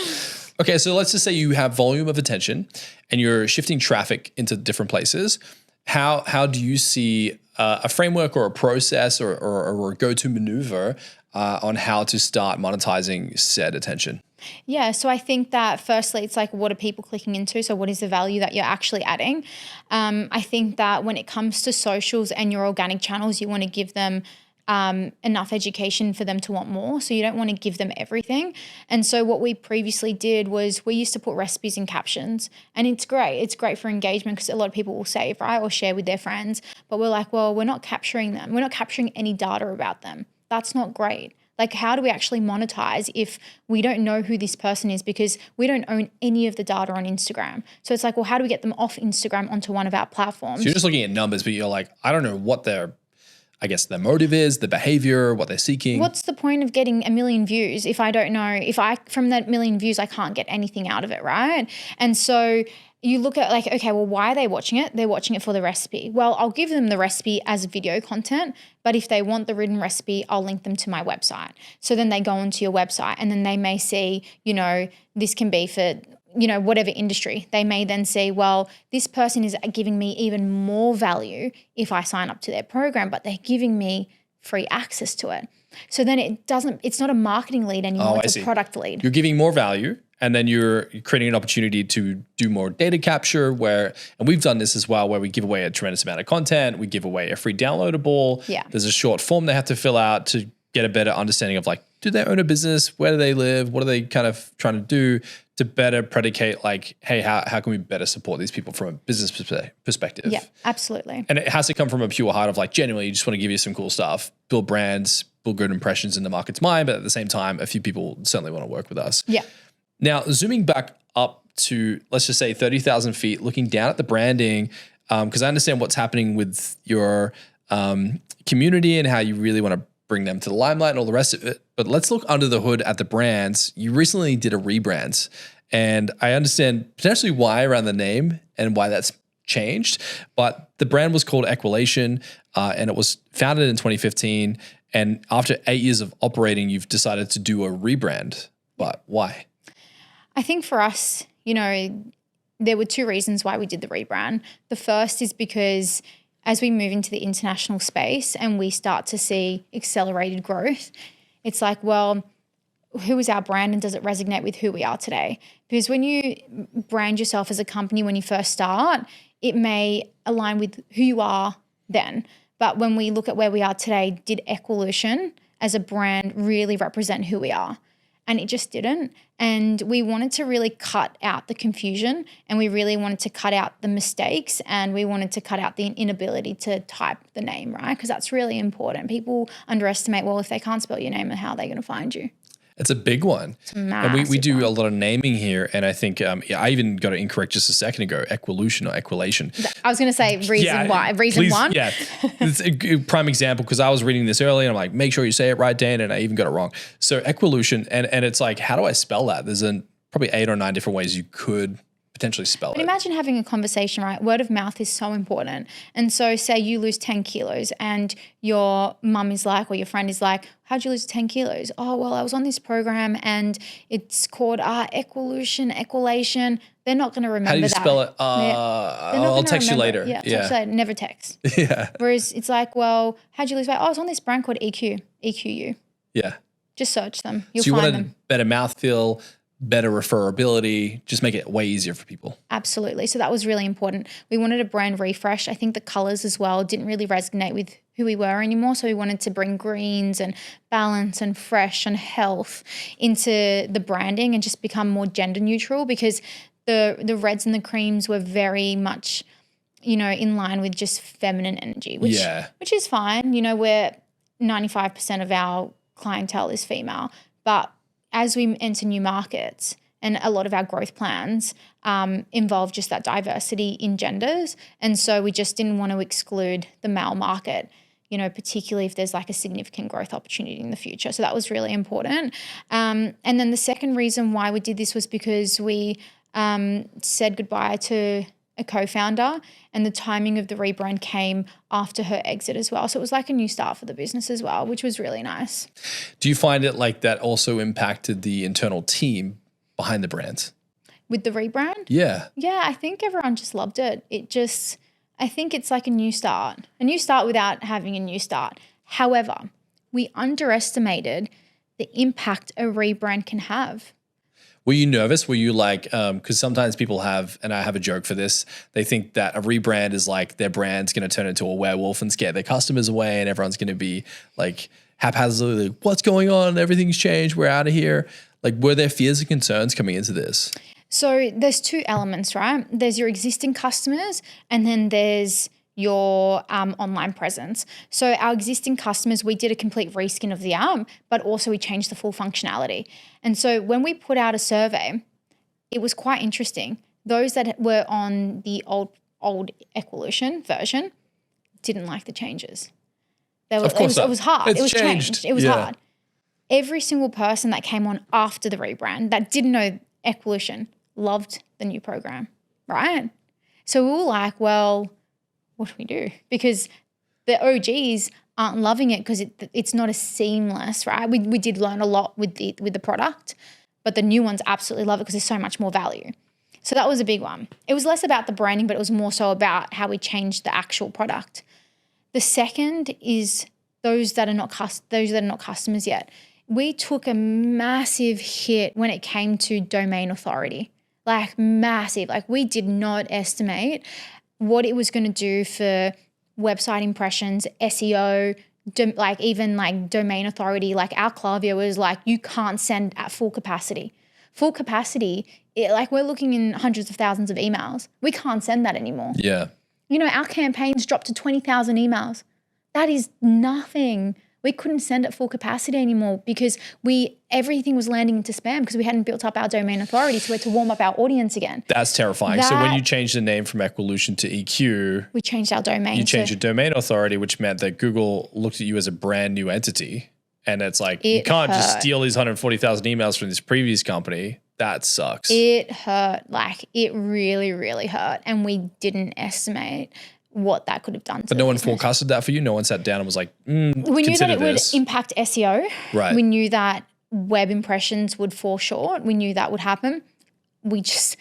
Okay, so let's just say you have volume of attention and you're shifting traffic into different places. How do you see a framework or a process or a go-to maneuver on how to start monetizing said attention? Yeah, so I think that firstly, it's what are people clicking into? So what is the value that you're actually adding? I think that when it comes to socials and your organic channels, you want to give them enough education for them to want more. So you don't want to give them everything. And so what we previously did was we used to put recipes in captions, and it's great. It's great for engagement because a lot of people will save, right, or share with their friends. But we're like, well, we're not capturing them. We're not capturing any data about them. That's not great. Like, how do we actually monetize if we don't know who this person is because we don't own any of the data on Instagram? So it's like, well, how do we get them off Instagram onto one of our platforms? So you're just looking at numbers, but you're like, I don't know what their motive is, the behavior, what they're seeking. What's the point of getting 1 million views if I don't know, from that 1 million views, I can't get anything out of it, right? And so you look at like, okay, well, why are they watching it? They're watching it for the recipe. Well, I'll give them the recipe as video content, but if they want the written recipe, I'll link them to my website. So then they go onto your website and then they may see, this can be for, whatever industry. They may then see, well, this person is giving me even more value if I sign up to their program, but they're giving me free access to it. So then it's not a marketing lead anymore, it's a product lead. You're giving more value, and then you're creating an opportunity to do more data capture and we've done this as well, where we give away a tremendous amount of content. We give away a free downloadable. Yeah. There's a short form they have to fill out to get a better understanding of like, do they own a business? Where do they live? What are they kind of trying to do to better predicate like, hey, how can we better support these people from a business perspective? Yeah, absolutely. And it has to come from a pure heart of like, genuinely, you just want to give you some cool stuff, build brands, build good impressions in the market's mind. But at the same time, a few people certainly want to work with us. Yeah. Now, zooming back up to, let's just say 30,000 feet, looking down at the branding, because I understand what's happening with your community and how you really want to bring them to the limelight and all the rest of it. But let's look under the hood at the brands. You recently did a rebrand, and I understand potentially why around the name and why that's changed. But the brand was called Equation, and it was founded in 2015. And after 8 years of operating, you've decided to do a rebrand. But why? I think for us, there were 2 reasons why we did the rebrand. The first is because as we move into the international space and we start to see accelerated growth, it's like, well, who is our brand and does it resonate with who we are today? Because when you brand yourself as a company when you first start, it may align with who you are then. But when we look at where we are today, did Equation as a brand really represent who we are? And it just didn't. And we wanted to really cut out the confusion, and we really wanted to cut out the mistakes, and we wanted to cut out the inability to type the name, right? Because that's really important. People underestimate, well, if they can't spell your name, how are they going to find you? It's a big one. It's a massive and we do one. a lot of naming here. And I think I even got it incorrect just a second ago, Equolution or Equilation. I was going to say reason why. Reason please, one. Yeah. It's a prime example because I was reading this earlier and I'm like, make sure you say it right, Dan. And I even got it wrong. So Equolution. And it's like, how do I spell that? There's probably 8 or 9 different ways you could potentially spell it. Imagine having a conversation, right? Word of mouth is so important. And so say you lose 10 kilos and your mum is like, or your friend is like, how'd you lose 10 kilos? Oh, well, I was on this program and it's called Equilation. They're not going to remember that. How do you spell it? I'll text you later. Yeah, text you later. Never text. Yeah. Whereas it's like, well, how'd you lose weight? Oh, I was on this brand called EQU. Yeah. Just search them. You'll so you find wanted them. better mouthfeel, better referability, just make it way easier for people. Absolutely. So that was really important. We wanted a brand refresh. I think the colors as well didn't really resonate with who we were anymore. So we wanted to bring greens and balance and fresh and health into the branding and just become more gender neutral, because the reds and the creams were very much, in line with just feminine energy, which is fine. Where 95% of our clientele is female, but as we enter new markets, and a lot of our growth plans involve just that diversity in genders. And so we just didn't want to exclude the male market, particularly if there's like a significant growth opportunity in the future. So that was really important. And then the second reason why we did this was because we said goodbye to a co-founder, and the timing of the rebrand came after her exit as well. So it was like a new start for the business as well, which was really nice. Do you find it like that also impacted the internal team behind the brand? With the rebrand? Yeah. Yeah, I think everyone just loved it. I think it's like a new start without having a new start. However, we underestimated the impact a rebrand can have. Were you nervous? Were you like, because sometimes people have, and I have a joke for this, they think that a rebrand is like their brand's going to turn into a werewolf and scare their customers away, and everyone's going to be like haphazardly, like, what's going on? Everything's changed. We're out of here. Like, were there fears and concerns coming into this? So there's two elements, right? There's your existing customers, and then there's your online presence. So our existing customers, we did a complete reskin of the app, but also we changed the full functionality. And so when we put out a survey, it was quite interesting. Those that were on the old Equolution version didn't like the changes. It was hard. It's it was changed. changed. It was hard. Every single person that came on after the rebrand that didn't know Equolution loved the new program, right? So we were like, well, what do we do? Because the OGs aren't loving it because it's not as seamless, right? We did learn a lot with the product, but the new ones absolutely love it because there's so much more value. So that was a big one. It was less about the branding, but it was more so about how we changed the actual product. The second is those that are not customers yet. We took a massive hit when it came to domain authority, like massive. Like we did not estimate what it was going to do for website impressions, SEO, even domain authority. Like our Klaviyo was like, you can't send at full capacity. Full capacity, we're looking in hundreds of thousands of emails. We can't send that anymore. Yeah. Our campaigns dropped to 20,000 emails. That is nothing. We couldn't send at full capacity anymore because everything was landing into spam because we hadn't built up our domain authority, so we had to warm up our audience again. That's terrifying. So when you changed the name from Equolution to EQ, we changed our domain. You changed your domain authority, which meant that Google looked at you as a brand new entity. And it's like, you can't just steal these 140,000 emails from this previous company. That sucks. It hurt. It really, really hurt. And we didn't estimate what that could have done to But no one forecasted that for you? No one sat down and was like, we knew that it would impact SEO. Right. We knew that web impressions would fall short. We knew that would happen. We just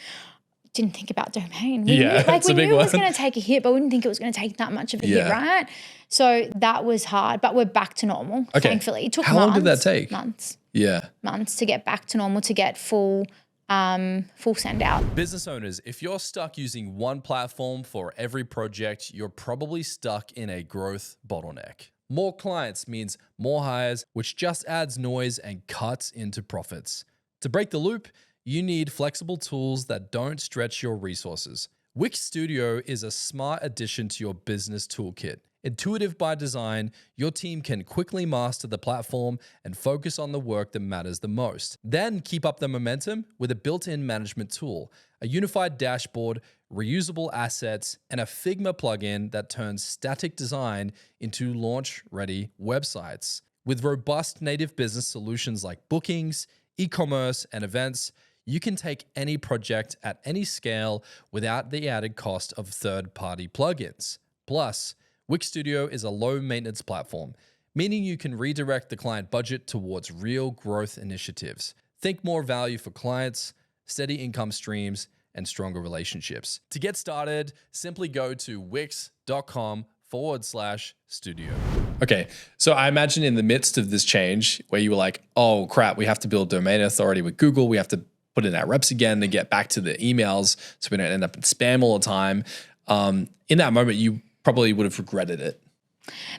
didn't think about domain. We knew it was going to take a hit, but we didn't think it was going to take that much of a hit, right? So that was hard, but we're back to normal, thankfully. It took How long did that take? Months. Yeah. Months to get back to normal, to get full send out. Business owners, if you're stuck using one platform for every project, you're probably stuck in a growth bottleneck. More clients means more hires, which just adds noise and cuts into profits. To break the loop, you need flexible tools that don't stretch your resources. Wix Studio is a smart addition to your business toolkit. Intuitive by design, your team can quickly master the platform and focus on the work that matters the most. Then keep up the momentum with a built-in management tool, a unified dashboard, reusable assets, and a Figma plugin that turns static design into launch-ready websites. With robust native business solutions like bookings, e-commerce, and events, you can take any project at any scale without the added cost of third-party plugins. Plus, Wix Studio is a low-maintenance platform, meaning you can redirect the client budget towards real growth initiatives. Think more value for clients, steady income streams, and stronger relationships. To get started, simply go to wix.com/studio. Okay. So I imagine in the midst of this change where you were like, oh crap, we have to build domain authority with Google. We have to put in our reps again to get back to the emails so we don't end up in spam all the time. In that moment, you probably would have regretted it.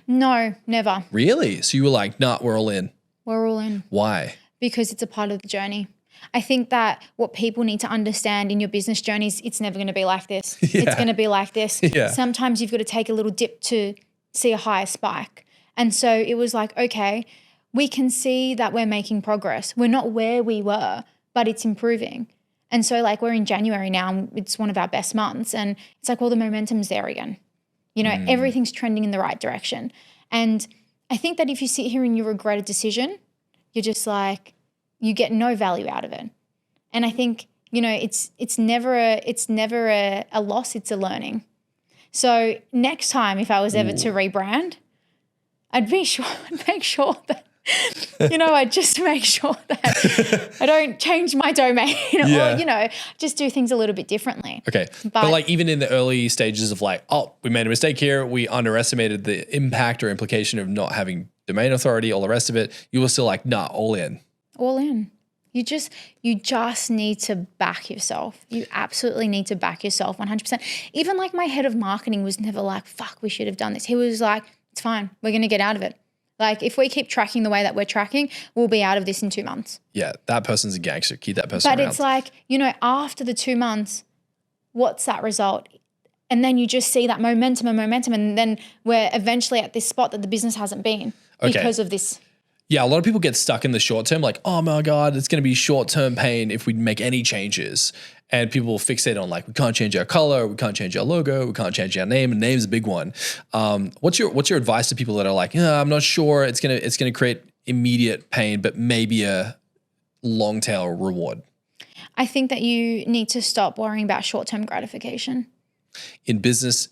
No, never. Really? So you were like, nah, we're all in. We're all in. Why? Because it's a part of the journey. I think that what people need to understand in your business journey is it's never going to be like this. Yeah. It's going to be like this. Yeah. Sometimes you've got to take a little dip to see a higher spike. And so it was like, okay, we can see that we're making progress. We're not where we were, but it's improving. And so we're in January now, and it's one of our best months. And it's like, well, the momentum's there again. Everything's trending in the right direction. And I think that if you sit here and you regret a decision, you're just like, you get no value out of it. And I think, it's never a loss, it's a learning. So next time, if I was ever to rebrand, I'd make sure that, I'd just make sure that I don't change my domain or, just do things a little bit differently. Okay. But even in the early stages of we made a mistake here, we underestimated the impact or implication of not having domain authority, all the rest of it, you were still like, nah, all in. All in. You just need to back yourself. You absolutely need to back yourself 100%. Even like my head of marketing was never like, fuck, we should have done this. He was like, it's fine. We're going to get out of it. Like if we keep tracking the way that we're tracking, we'll be out of this in 2 months. Yeah, that person's a gangster. Keep that person around. But it's like, you know, after the 2 months, what's that result? And then you just see that momentum. And then we're eventually at this spot that the business hasn't been because of this. Yeah, a lot of people get stuck in the short term, like, oh my God, it's going to be short-term pain if we make any changes. And people will fixate on like, we can't change our color, we can't change our logo, we can't change our name, and name's a big one. What's your advice to people that are like, I'm not sure, it's gonna create immediate pain, but maybe a long tail reward? I think that you need to stop worrying about short-term gratification. In business,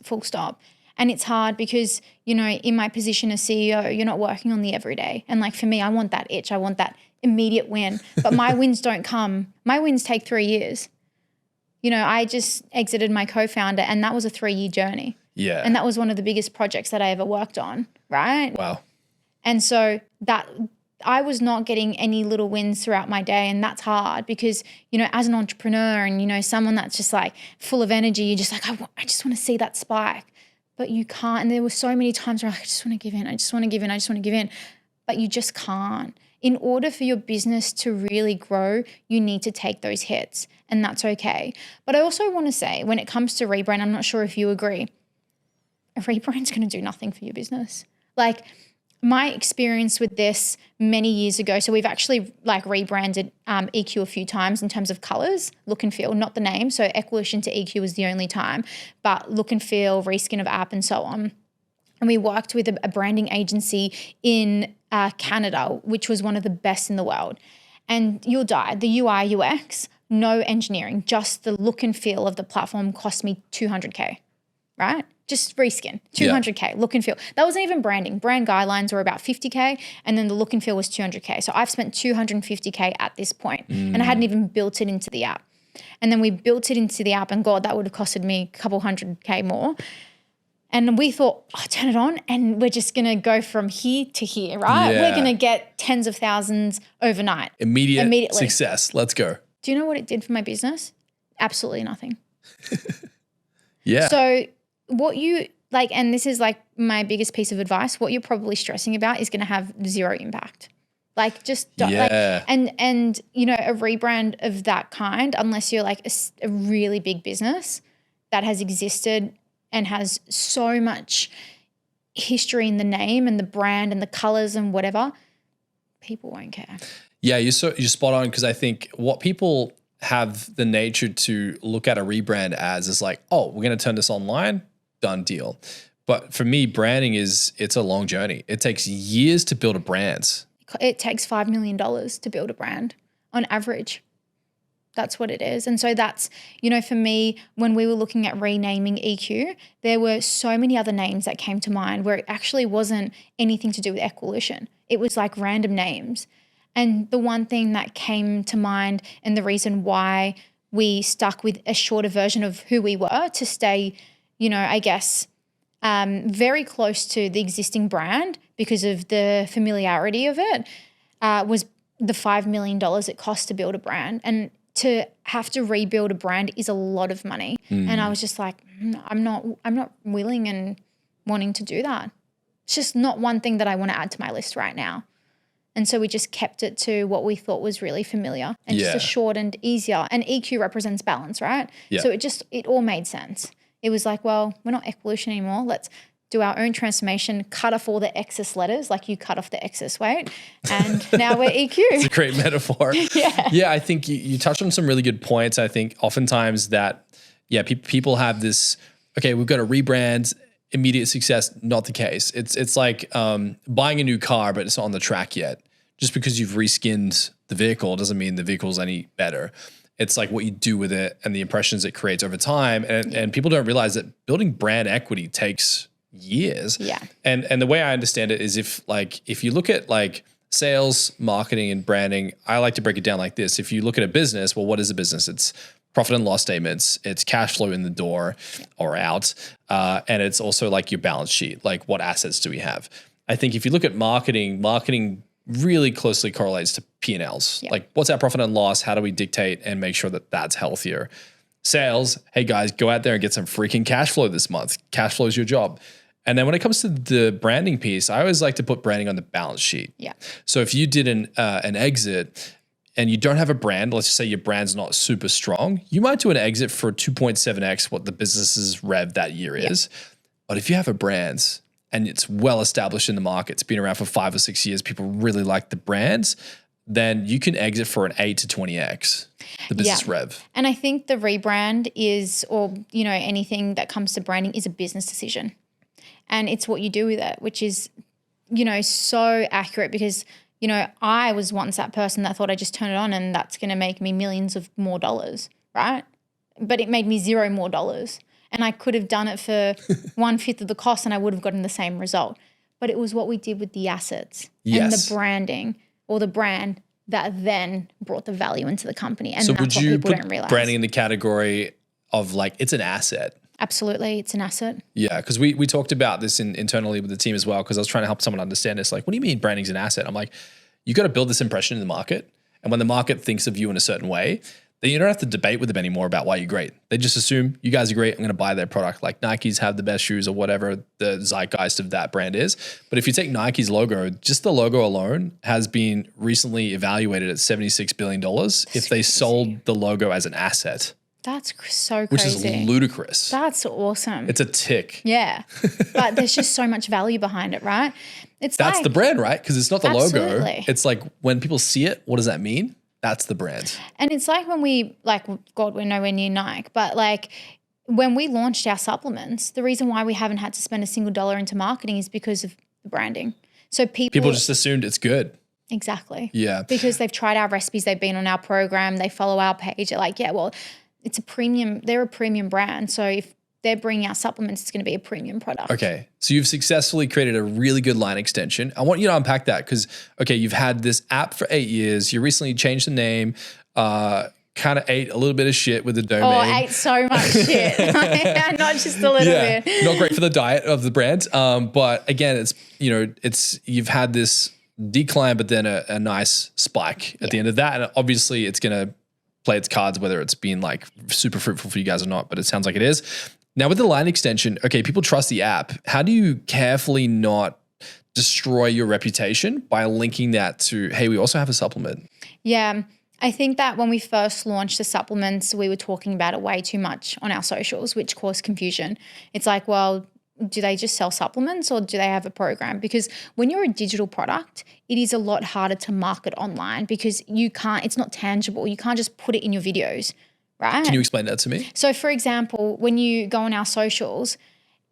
full stop. And it's hard because, you know, in my position as CEO, you're not working on the everyday. And like for me, I want that itch. I want that immediate win. But my wins don't come. My wins take 3 years. You know, I just exited my co-founder and that was a 3-year journey. Yeah. And that was one of the biggest projects that I ever worked on, right? Wow. And so that I was not getting any little wins throughout my day, and that's hard because, you know, as an entrepreneur and, you know, someone that's just like full of energy, you're just like, I just want to see that spike. But you can't. And there were so many times where I just want to give in. I just want to give in. I just want to give in. But you just can't. In order for your business to really grow, you need to take those hits, and that's okay. But I also want to say, when it comes to rebrand, I'm not sure if you agree, a rebrand's going to do nothing for your business. Like my experience with this many years ago, so we've actually like rebranded EQ a few times in terms of colors, look and feel, not the name. So Equation to EQ was the only time, but look and feel, reskin of app and so on. And we worked with a branding agency in Canada, which was one of the best in the world. And you'll die. The UI, UX, no engineering, just the look and feel of the platform cost me $200K, right? Just reskin, $200K, look and feel. That wasn't even branding. Brand guidelines were about $50K, and then the look and feel was $200K. So I've spent $250K at this point, and I hadn't even built it into the app. And then we built it into the app, and God, that would have costed me a couple $100K more. And we thought, turn it on, and we're just going to go from here to here, right? Yeah. We're going to get tens of thousands overnight. Immediately. Success. Let's go. Do you know what it did for my business? Absolutely nothing. Yeah. So what you like, and this is like my biggest piece of advice, what you're probably stressing about is going to have zero impact. Like just don't, like, and you know, a rebrand of that kind, unless you're like a really big business that has existed and has so much history in the name and the brand and the colors and whatever, people won't care. Yeah, you're spot on, because I think what people have the nature to look at a rebrand as is like, oh, we're going to turn this online, done deal. But for me, branding it's a long journey. It takes years to build a brand. It takes $5 million to build a brand on average. That's what it is. And so that's, you know, for me, when we were looking at renaming EQ, there were so many other names that came to mind where it actually wasn't anything to do with Equilition. It was like random names. And the one thing that came to mind, and the reason why we stuck with a shorter version of who we were to stay, you know, I guess, very close to the existing brand because of the familiarity of it, was the $5 million it cost to build a brand. And to have to rebuild a brand is a lot of money. And I was just like, I'm not willing and wanting to do that. It's just not one thing that I want to add to my list right now. And so we just kept it to what we thought was really familiar and just a shortened, easier. And EQ represents balance, right? Yeah. So it all made sense. It was like, well, we're not Equilition anymore. Let's do our own transformation, cut off all the excess letters, like you cut off the excess weight, and now we're EQ. It's a great metaphor. Yeah, I think you touched on some really good points. I think oftentimes that, people have this, okay, we've got to rebrand, immediate success, not the case. It's like buying a new car, but it's not on the track yet. Just because you've reskinned the vehicle doesn't mean the vehicle's any better. It's like what you do with it and the impressions it creates over time. And people don't realize that building brand equity takes years. Yeah. And the way I understand it is if you look at like sales, marketing, and branding, I like to break it down like this. If you look at a business, well, what is a business? It's profit and loss statements, it's cash flow in the door or out, and it's also like your balance sheet, like what assets do we have? I think if you look at marketing really closely correlates to P&Ls. Yeah. Like what's our profit and loss? How do we dictate and make sure that that's healthier? Sales, hey guys, go out there and get some freaking cash flow this month. Cash flow is your job. And then when it comes to the branding piece, I always like to put branding on the balance sheet. Yeah. So if you did an exit and you don't have a brand, let's just say your brand's not super strong, you might do an exit for 2.7x what the business's rev that year is. But if you have a brand and it's well established in the market, it's been around for 5 or 6 years, people really like the brands, then you can exit for an 8 to 20x the business rev. And I think the rebrand is, or anything that comes to branding is a business decision. And it's what you do with it, which is, so accurate because, I was once that person that thought I just turn it on and that's going to make me millions of more dollars, right? But it made me $0 more. And I could have done it for 1/5 of the cost and I would have gotten the same result. But it was what we did with the assets and the branding or the brand that then brought the value into the company. And so that's would what you people put don't realize. branding in the category of like, it's an asset? Absolutely. It's an asset. Yeah, because we talked about this internally with the team as well, because I was trying to help someone understand this. Like, what do you mean branding's an asset? I'm like, you got to build this impression in the market. And when the market thinks of you in a certain way, then you don't have to debate with them anymore about why you're great. They just assume you guys are great. I'm going to buy their product. Like Nike's have the best shoes or whatever the zeitgeist of that brand is. But if you take Nike's logo, just the logo alone has been recently evaluated at $76 billion if they sold the logo as an asset. That's so Which crazy. is ludicrous. That's awesome. It's a tick. Yeah. But there's just so much value behind it, right? That's the brand, right? Because it's not the logo. Absolutely. It's like when people see it, what does that mean? That's the brand. And it's like when we, God, we're nowhere near Nike, but when we launched our supplements, the reason why we haven't had to spend a single dollar into marketing is because of the branding. So people just assumed it's good. Exactly. Yeah. Because they've tried our recipes, they've been on our program, they follow our page. They're like, yeah, well, it's a premium, they're a premium brand. So if they're bringing out supplements, it's going to be a premium product. Okay. So you've successfully created a really good line extension. I want you to unpack that because, okay, you've had this app for 8 years. You recently changed the name, kind of ate a little bit of shit with the domain. Oh, I ate so much shit. Not just a little bit. Not great for the diet of the brand. But again, you've had this decline, but then a nice spike at the end of that. And obviously it's going to play its cards, whether it's been like super fruitful for you guys or not, but it sounds like it is. Now with the line extension, okay, people trust the app. How do you carefully not destroy your reputation by linking that to, hey, we also have a supplement? Yeah. I think that when we first launched the supplements, we were talking about it way too much on our socials, which caused confusion. It's like, well, do they just sell supplements or do they have a program? Because when you're a digital product, it is a lot harder to market online because it's not tangible. You can't just put it in your videos, right? Can you explain that to me? So for example, when you go on our socials,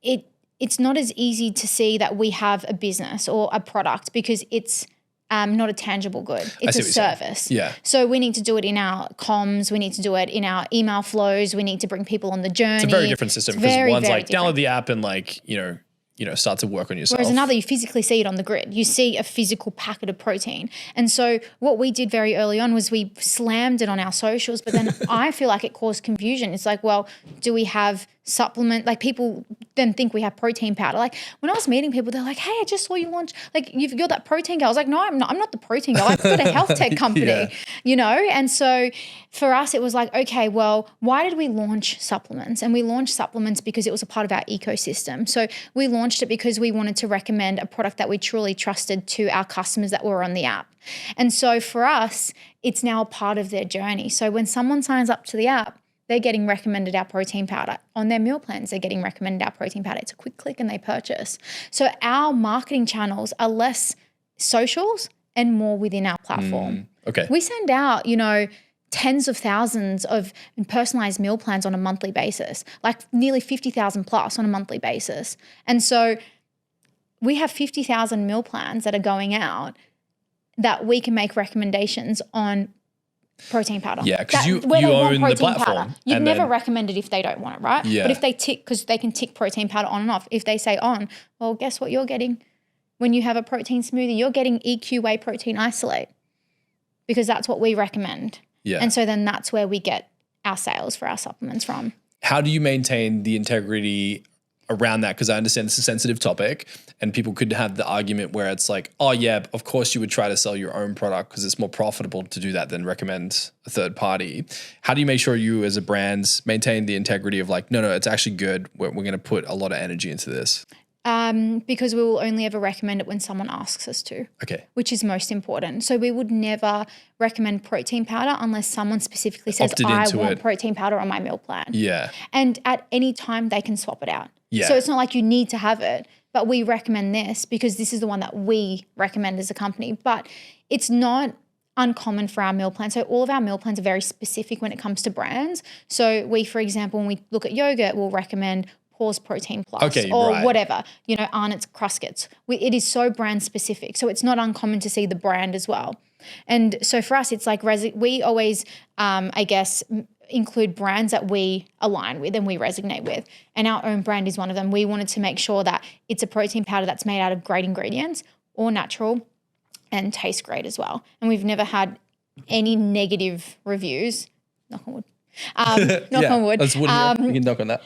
it's not as easy to see that we have a business or a product because it's not a tangible good. It's a service. Yeah. So we need to do it in our comms. We need to do it in our email flows. We need to bring people on the journey. It's a very different system because one's like download the app and like, start to work on yourself. Whereas another, you physically see it on the grid. You see a physical packet of protein. And so what we did very early on was we slammed it on our socials, but then I feel like it caused confusion. It's like, well, do we have supplement? Like people then think we have protein powder. Like when I was meeting people, they're like, hey, I just saw you launch, like you're that protein girl. I was like, no, I'm not the protein girl. I've got a health tech company, And so for us, it was like, okay, well, why did we launch supplements? And we launched supplements because it was a part of our ecosystem. So we launched it because we wanted to recommend a product that we truly trusted to our customers that were on the app. And so for us, it's now a part of their journey. So when someone signs up to the app, they're getting recommended our protein powder. On their meal plans, they're getting recommended our protein powder. It's a quick click and they purchase. So our marketing channels are less socials and more within our platform. Okay. We send out, tens of thousands of personalized meal plans on a monthly basis, like nearly 50,000 plus on a monthly basis. And so we have 50,000 meal plans that are going out that we can make recommendations on protein powder. Yeah, because you own the platform. You'd never recommend it if they don't want it, right? Yeah. But if they tick, because they can tick protein powder on and off. If they say on, well, guess what you're getting? When you have a protein smoothie, you're getting EQ whey protein isolate because that's what we recommend. Yeah. And so then that's where we get our sales for our supplements from. How do you maintain the integrity around that, because I understand it's a sensitive topic and people could have the argument where it's like, oh yeah, of course you would try to sell your own product because it's more profitable to do that than recommend a third party. How do you make sure you as a brand maintain the integrity of like, no, it's actually good. We're going to put a lot of energy into this? Because we will only ever recommend it when someone asks us to. Okay. Which is most important. So we would never recommend protein powder unless someone specifically says, I want protein powder on my meal plan. Yeah. And at any time they can swap it out. Yeah. So it's not like you need to have it, but we recommend this because this is the one that we recommend as a company. But it's not uncommon for our meal plan. So all of our meal plans are very specific when it comes to brands. So we, for example, when we look at yogurt, we'll recommend Pause Protein Plus or whatever, Arnott's Cruskets. It is so brand specific. So it's not uncommon to see the brand as well. And so for us, it's like we always, include brands that we align with and we resonate with. And our own brand is one of them. We wanted to make sure that it's a protein powder that's made out of great ingredients or natural and tastes great as well. And we've never had any negative reviews. Knock on wood. Knock on wood. That's wood here. You can knock on that.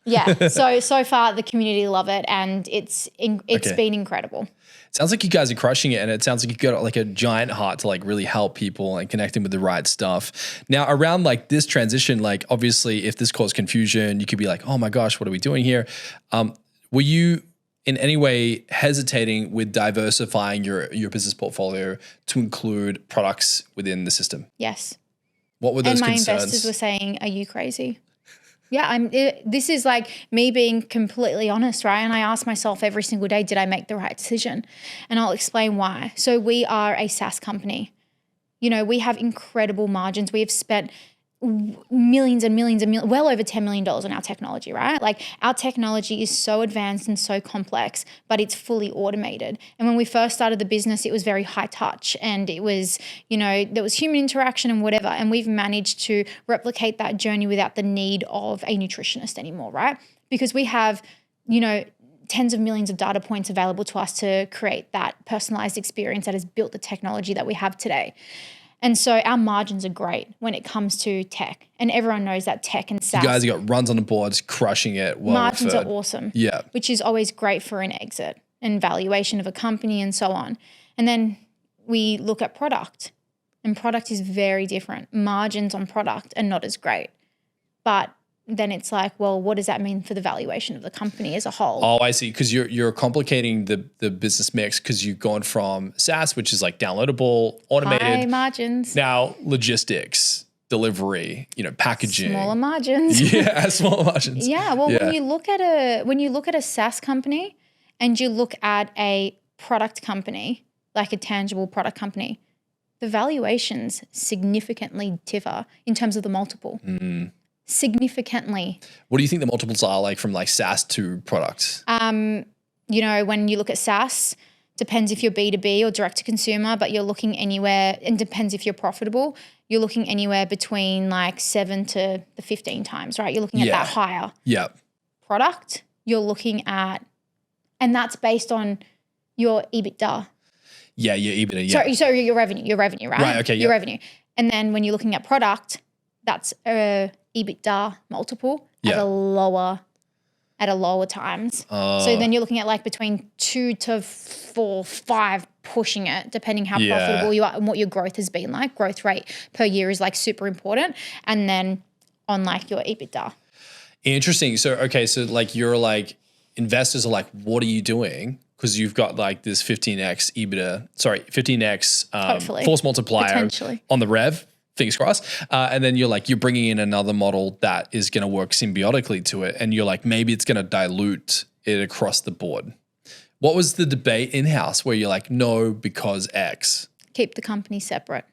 Yeah. So far the community love it and it's been incredible. Sounds like you guys are crushing it, and it sounds like you've got like a giant heart to like really help people and connect them with the right stuff. Now around like this transition, like obviously if this caused confusion, you could be like, oh my gosh, what are we doing here? Were you in any way hesitating with diversifying your business portfolio to include products within the system? Yes. What were those concerns? And my investors were saying, are you crazy? Yeah, this is like me being completely honest, right? And I ask myself every single day, did I make the right decision? And I'll explain why. So we are a SaaS company. We have incredible margins. We have spent millions and millions and millions, well over $10 million on our technology, right? Like our technology is so advanced and so complex, but it's fully automated. And when we first started the business, it was very high touch and it was, there was human interaction and whatever. And we've managed to replicate that journey without the need of a nutritionist anymore, right? Because we have, tens of millions of data points available to us to create that personalized experience that has built the technology that we have today. And so our margins are great when it comes to tech. And everyone knows that tech and SaaS. You guys got runs on the boards, crushing it. Well margins are awesome. Yeah. Which is always great for an exit and valuation of a company and so on. And then we look at product. And product is very different. Margins on product are not as great. But then it's like, well, what does that mean for the valuation of the company as a whole? Oh, I see. Because you're complicating the business mix because you've gone from SaaS, which is like downloadable, automated. High margins. Now logistics, delivery, packaging. Smaller margins. Yeah, smaller margins. Yeah. Well, when you look at a SaaS company and you look at a product company, like a tangible product company, the valuations significantly differ in terms of the multiple. Mm. Significantly. What do you think the multiples are like from like SaaS to products? When you look at SaaS, depends if you're B2B or direct to consumer, but you're looking anywhere, and depends if you're profitable, you're looking anywhere between like 7 to 15 times, right? You're looking at that higher. Yeah. Product, you're looking at, and that's based on your EBITDA. Yeah, your EBITDA, yeah. Sorry, your revenue, right? Right, okay, Your revenue. And then when you're looking at product, that's EBITDA multiple at a lower times. So then you're looking at like between 2 to 4, 5 pushing it, depending how profitable you are and what your growth has been like. Growth rate per year is like super important. And then on like your EBITDA. Interesting. So, so like you're like investors are like, what are you doing? Because you've got like this 15x force multiplier on the rev. Fingers crossed. And then you're bringing in another model that is going to work symbiotically to it. And you're like, maybe it's going to dilute it across the board. What was the debate in-house where you're like, no, because X? Keep the company separate.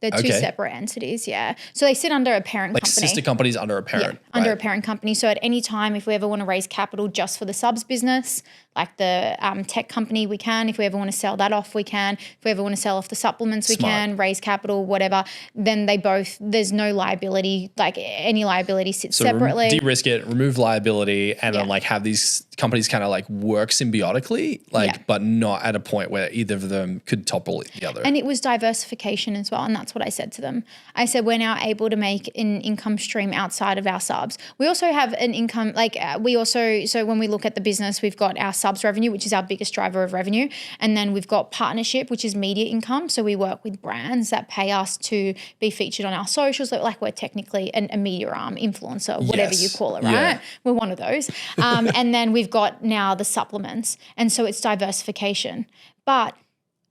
They're two separate entities, yeah. So they sit under a parent company. Like sister companies under a parent. Yeah, under a parent company. So at any time, if we ever want to raise capital just for the subs business, like the tech company, we can. If we ever want to sell that off, we can. If we ever want to sell off the supplements, we can. Raise capital, whatever. Then there's no liability, like any liability sits separately. De-risk it, remove liability, and then like have these companies kind of like work symbiotically, but not at a point where either of them could topple the other. And it was diversification as well. And that's what I said to them. I said, we're now able to make an income stream outside of our subs. We also have an income, so when we look at the business, we've got our subs revenue, which is our biggest driver of revenue. And then we've got partnership, which is media income. So we work with brands that pay us to be featured on our socials. Like we're technically a media arm, influencer, whatever you call it, right? Yeah. We're one of those. And then we've got now the supplements. And so it's diversification. But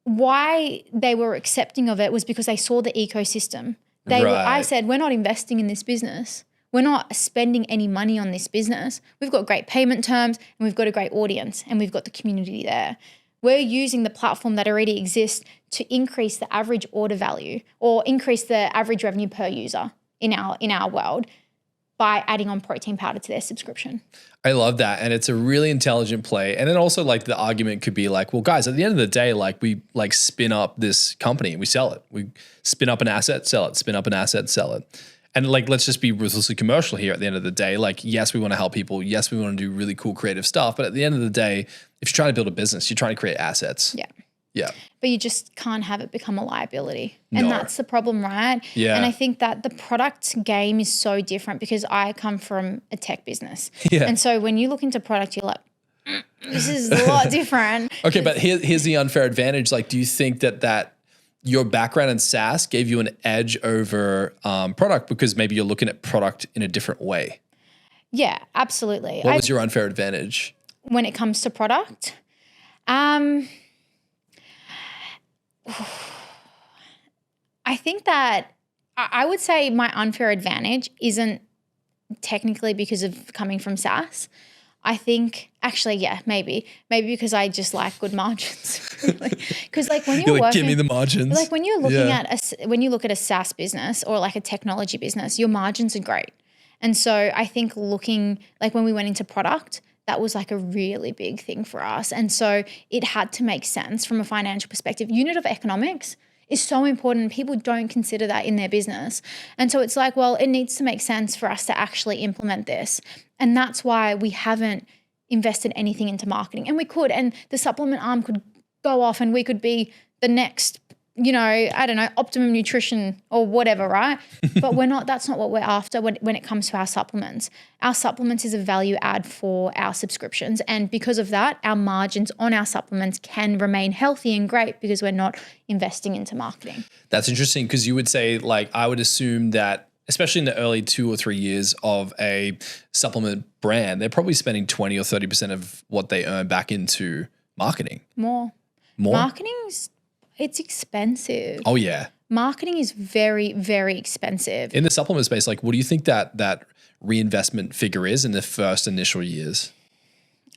why they were accepting of it was because they saw the ecosystem. I said, we're not investing in this business. We're not spending any money on this business. We've got great payment terms and we've got a great audience and we've got the community there. We're using the platform that already exists to increase the average order value or increase the average revenue per user in our world by adding on protein powder to their subscription. I love that. And it's a really intelligent play. And then also like the argument could be like, well, guys, at the end of the day, like we like spin up this company and we sell it. We spin up an asset, sell it, spin up an asset, sell it. And like, let's just be ruthlessly commercial here at the end of the day. Like, yes, we want to help people. Yes, we want to do really cool creative stuff. But at the end of the day, if you're trying to build a business, you're trying to create assets. Yeah. Yeah. But you just can't have it become a liability. And that's the problem, right? Yeah. And I think that the product game is so different because I come from a tech business. Yeah. And so when you look into product, you're like, this is a lot different. Okay, but here's the unfair advantage. Like, do you think that your background in SaaS gave you an edge over product because maybe you're looking at product in a different way? Yeah, absolutely. What was your unfair advantage? When it comes to product? I think that I would say my unfair advantage isn't technically because of coming from SaaS. I think actually, yeah, maybe because I just like good margins. Because like when you're working, give me the margins. Like when you're looking when you look at a SaaS business or like a technology business, your margins are great. And so I think looking like when we went into product, that was like a really big thing for us. And so it had to make sense from a financial perspective. Unit of economics is so important. People don't consider that in their business. And so it's like, well, it needs to make sense for us to actually implement this. And that's why we haven't invested anything into marketing. And we could, and the supplement arm could go off and we could be the next, I don't know, Optimum Nutrition or whatever, right? But that's not what we're after when it comes to our supplements. Our supplements is a value add for our subscriptions. And because of that, our margins on our supplements can remain healthy and great because we're not investing into marketing. That's interesting because you would say, like, I would assume that especially in the early 2 or 3 years of a supplement brand, they're probably spending 20 or 30% of what they earn back into marketing. More? It's expensive. Oh, yeah. Marketing is very, very expensive. In the supplement space, like, what do you think that reinvestment figure is in the first initial years?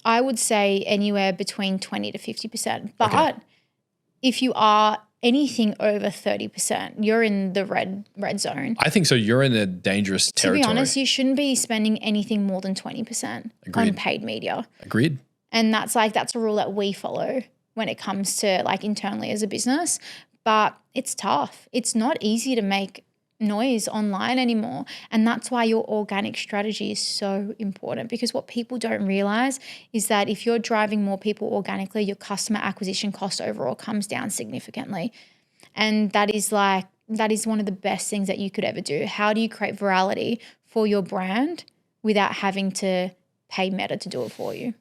I would say anywhere between 20 to 50%. But if you are anything over 30%, you're in the red zone. I think so. You're in a dangerous territory. To be honest, you shouldn't be spending anything more than 20% on paid media. Agreed. And that's a rule that we follow when it comes to like internally as a business, but it's tough. It's not easy to make noise online anymore. And that's why your organic strategy is so important, because what people don't realize is that if you're driving more people organically, your customer acquisition cost overall comes down significantly. And that is one of the best things that you could ever do. How do you create virality for your brand without having to pay Meta to do it for you?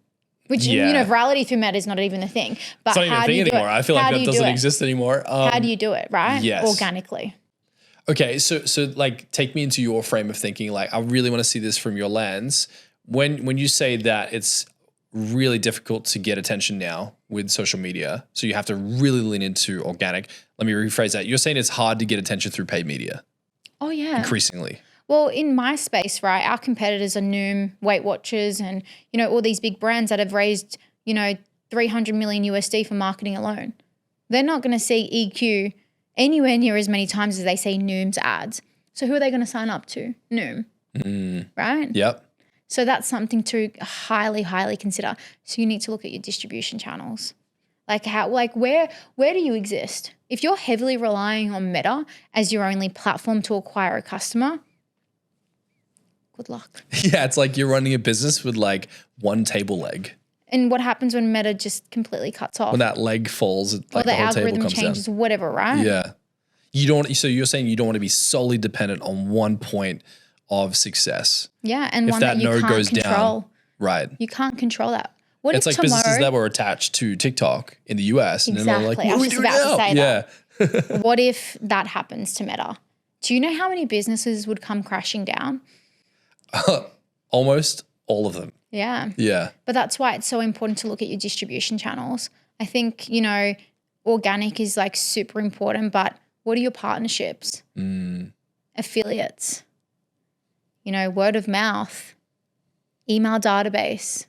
Which, virality through Meta is not even a thing. But it's not even a thing anymore. I feel like that doesn't exist anymore. How do you do it, right? Yes. Organically. Okay, so like take me into your frame of thinking. Like, I really want to see this from your lens. When you say that it's really difficult to get attention now with social media, so you have to really lean into organic. Let me rephrase that. You're saying it's hard to get attention through paid media. Oh, yeah. Increasingly. Well, in my space, right, our competitors are Noom, Weight Watchers, and, all these big brands that have raised, 300 million USD for marketing alone. They're not going to see EQ anywhere near as many times as they see Noom's ads. So who are they going to sign up to? Noom, right? Yep. So that's something to highly, highly consider. So you need to look at your distribution channels. Where do you exist? If you're heavily relying on Meta as your only platform to acquire a customer, good luck. Yeah, it's like you're running a business with like one table leg. And what happens when Meta just completely cuts off? When that leg falls, like or the whole table algorithm comes changes, down. whatever, right? Yeah. So you're saying you don't want to be solely dependent on one point of success. Yeah, and If one that that you node can't goes control. down, right. You can't control that. What It's if like tomorrow, businesses that were attached to TikTok in the US. And then they're like, Exactly. I what was do we just do about to now? say that. What if that happens to Meta? Do you know how many businesses would come crashing down? Almost all of them. Yeah. Yeah. But that's why it's so important to look at your distribution channels. I think, organic is like super important, but what are your partnerships? Affiliates, word of mouth, email database,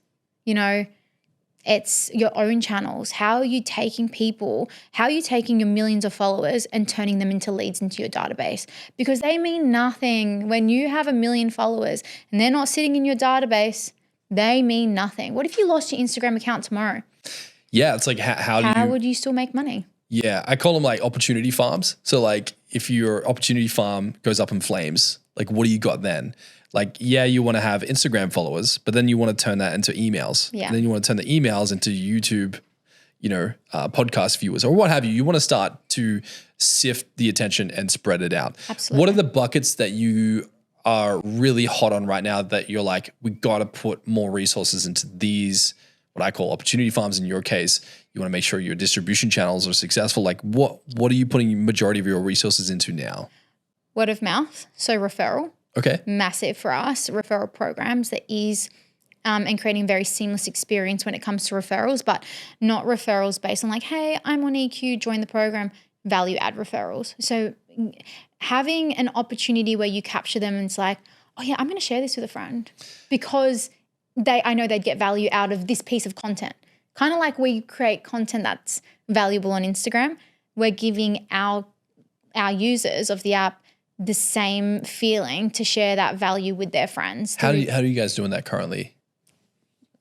it's your own channels. How are you taking your millions of followers and turning them into leads into your database? Because they mean nothing. When you have 1 million followers and they're not sitting in your database, they mean nothing. What if you lost your Instagram account tomorrow? Yeah. It's like, how would you still make money? Yeah. I call them like opportunity farms. So like if your opportunity farm goes up in flames, like what do you got then? Like, yeah, you want to have Instagram followers, but then you want to turn that into emails. Yeah. And then you want to turn the emails into YouTube, podcast viewers or what have you. You want to start to sift the attention and spread it out. Absolutely. What are the buckets that you are really hot on right now that you're like, we got to put more resources into these, what I call opportunity farms in your case? You want to make sure your distribution channels are successful. Like what are you putting majority of your resources into now? Word of mouth, so referral. Okay. Massive for us, referral programs, that is, and creating a very seamless experience when it comes to referrals, but not referrals based on like, hey, I'm on EQ, join the program, value add referrals. So having an opportunity where you capture them and it's like, oh yeah, I'm going to share this with a friend because I know they'd get value out of this piece of content. Kind of like we create content that's valuable on Instagram. We're giving our users of the app the same feeling to share that value with their friends. How do you guys doing that currently?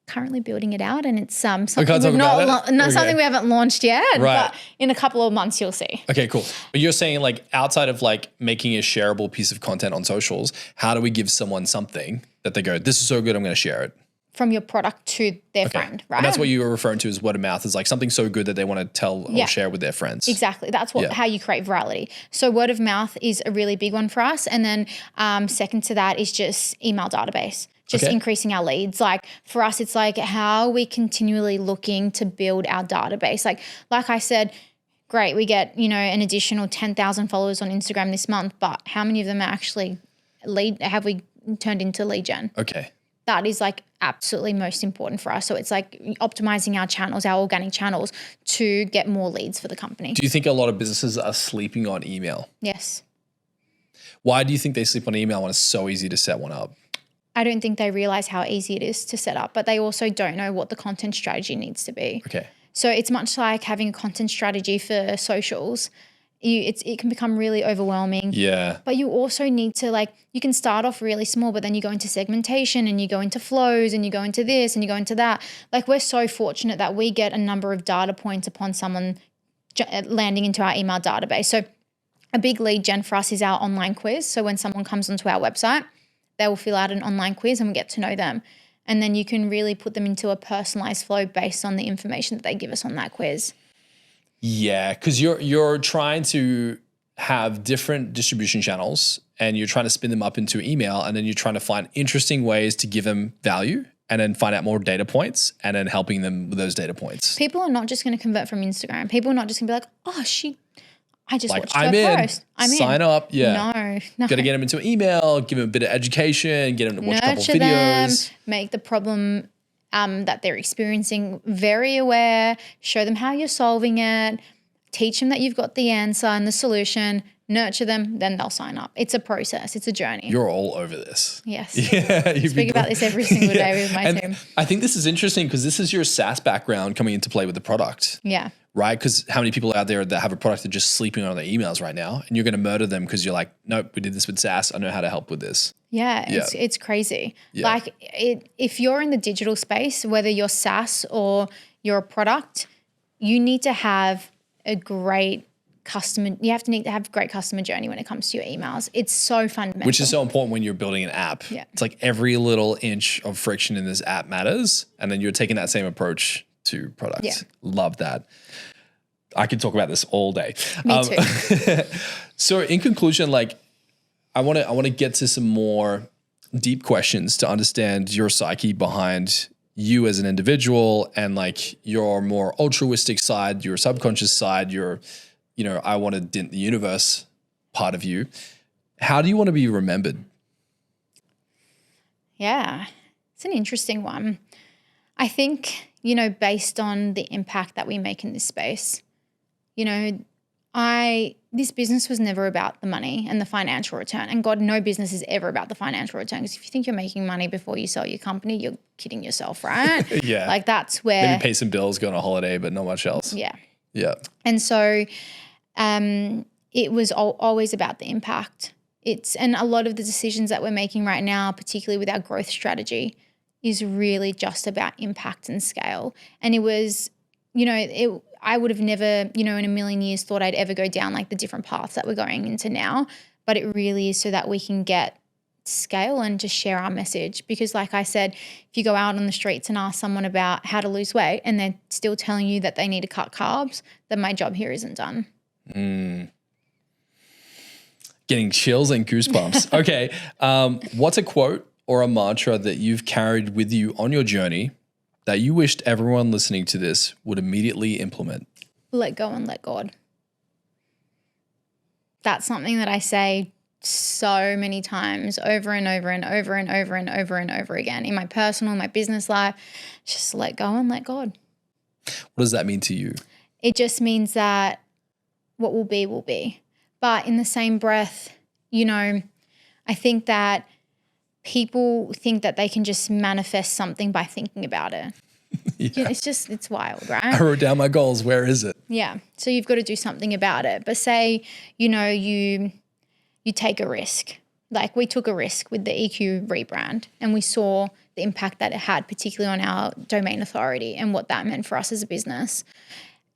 Currently building it out, and it's something something we haven't launched yet. Right. But in a couple of months you'll see. Okay, cool. But you're saying like outside of like making a shareable piece of content on socials, how do we give someone something that they go, this is so good, I'm going to share it? From your product to their friend, right? And that's what you were referring to as word of mouth, is like something so good that they want to tell or share with their friends. Exactly. That's how you create virality. So word of mouth is a really big one for us. And then second to that is just email database, just increasing our leads. Like for us, it's like how are we continually looking to build our database? Like I said, great, we get, an additional 10,000 followers on Instagram this month, but how many of them are actually have we turned into lead gen? Okay. That is like absolutely most important for us. So it's like optimizing our channels, our organic channels, to get more leads for the company. Do you think a lot of businesses are sleeping on email? Yes. Why do you think they sleep on email when it's so easy to set one up? I don't think they realize how easy it is to set up, but they also don't know what the content strategy needs to be. Okay. So it's much like having a content strategy for socials. It can become really overwhelming. Yeah. But you also need to you can start off really small, but then you go into segmentation and you go into flows and you go into this and you go into that. Like we're so fortunate that we get a number of data points upon someone landing into our email database. So a big lead gen for us is our online quiz. So when someone comes onto our website, they will fill out an online quiz and we get to know them. And then you can really put them into a personalized flow based on the information that they give us on that quiz. Yeah, because you're trying to have different distribution channels and you're trying to spin them up into email, and then you're trying to find interesting ways to give them value and then find out more data points and then helping them with those data points. People are not just going to convert from Instagram. People are not just going to be like, oh, I just watched her post. I'm in. Sign up. Yeah. No. Got to get them into email, give them a bit of education, get them to watch a couple Nurture videos. them, make the problem that they're experiencing very aware, show them how you're solving it, teach them that you've got the answer and the solution, nurture them, then they'll sign up. It's a process. It's a journey. You're all over this. Yes. Yeah. I speak about this every single day with my team. I think this is interesting because this is your SaaS background coming into play with the product. Yeah. Right? Because how many people out there that have a product that are just sleeping on their emails right now, and you're going to murder them because you're like, nope, we did this with SaaS. I know how to help with this. Yeah, it's crazy. Yeah. Like if you're in the digital space, whether you're SaaS or you're a product, you need to have a great need to have great customer journey when it comes to your emails. It's so fundamental. Which is so important when you're building an app. Yeah. It's like every little inch of friction in this app matters. And then you're taking that same approach to product. Yeah. Love that. I could talk about this all day. Me too. So in conclusion, like I want to get to some more deep questions to understand your psyche behind you as an individual and like your more altruistic side, your subconscious side, your, I want to dent the universe part of you. How do you want to be remembered? Yeah, it's an interesting one. I think, based on the impact that we make in this space, this business was never about the money and the financial return. And God, no business is ever about the financial return. Because if you think you're making money before you sell your company, you're kidding yourself, right? Yeah. Like that's where Maybe pay some bills, go on a holiday, but not much else. Yeah. Yeah. And so it was always about the impact. And a lot of the decisions that we're making right now, particularly with our growth strategy, is really just about impact and scale. And it was, I would have never, in a million years thought I'd ever go down like the different paths that we're going into now. But it really is so that we can get scale and just share our message. Because like I said, if you go out on the streets and ask someone about how to lose weight and they're still telling you that they need to cut carbs, then my job here isn't done. Getting chills and goosebumps. Okay. What's a quote or a mantra that you've carried with you on your journey that you wished everyone listening to this would immediately implement? Let go and let God. That's something that I say so many times over and over and over and over and over and over again in my personal, my business life. Just let go and let God. What does that mean to you? It just means that what will be, will be. But in the same breath, I think that people think that they can just manifest something by thinking about it. Yeah. It's wild, right? I wrote down my goals. Where is it? Yeah. So you've got to do something about it. But say, you take a risk. Like we took a risk with the EQ rebrand and we saw the impact that it had, particularly on our domain authority and what that meant for us as a business.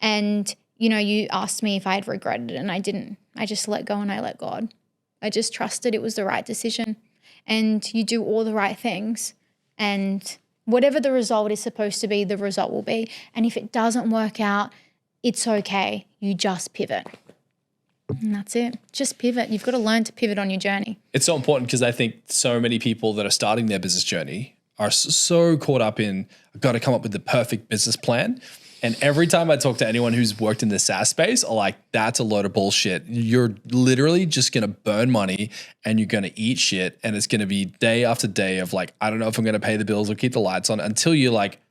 And, you asked me if I had regretted it and I didn't. I just let go and I let God. I just trusted it was the right decision. And you do all the right things. And whatever the result is supposed to be, the result will be. And if it doesn't work out, it's okay. You just pivot. And that's it. Just pivot. You've got to learn to pivot on your journey. It's so important because I think so many people that are starting their business journey are so caught up in, I've got to come up with the perfect business plan. And every time I talk to anyone who's worked in the SaaS space, I'm like, that's a load of bullshit. You're literally just going to burn money and you're going to eat shit. And it's going to be day after day of like, I don't know if I'm going to pay the bills or keep the lights on until you're like,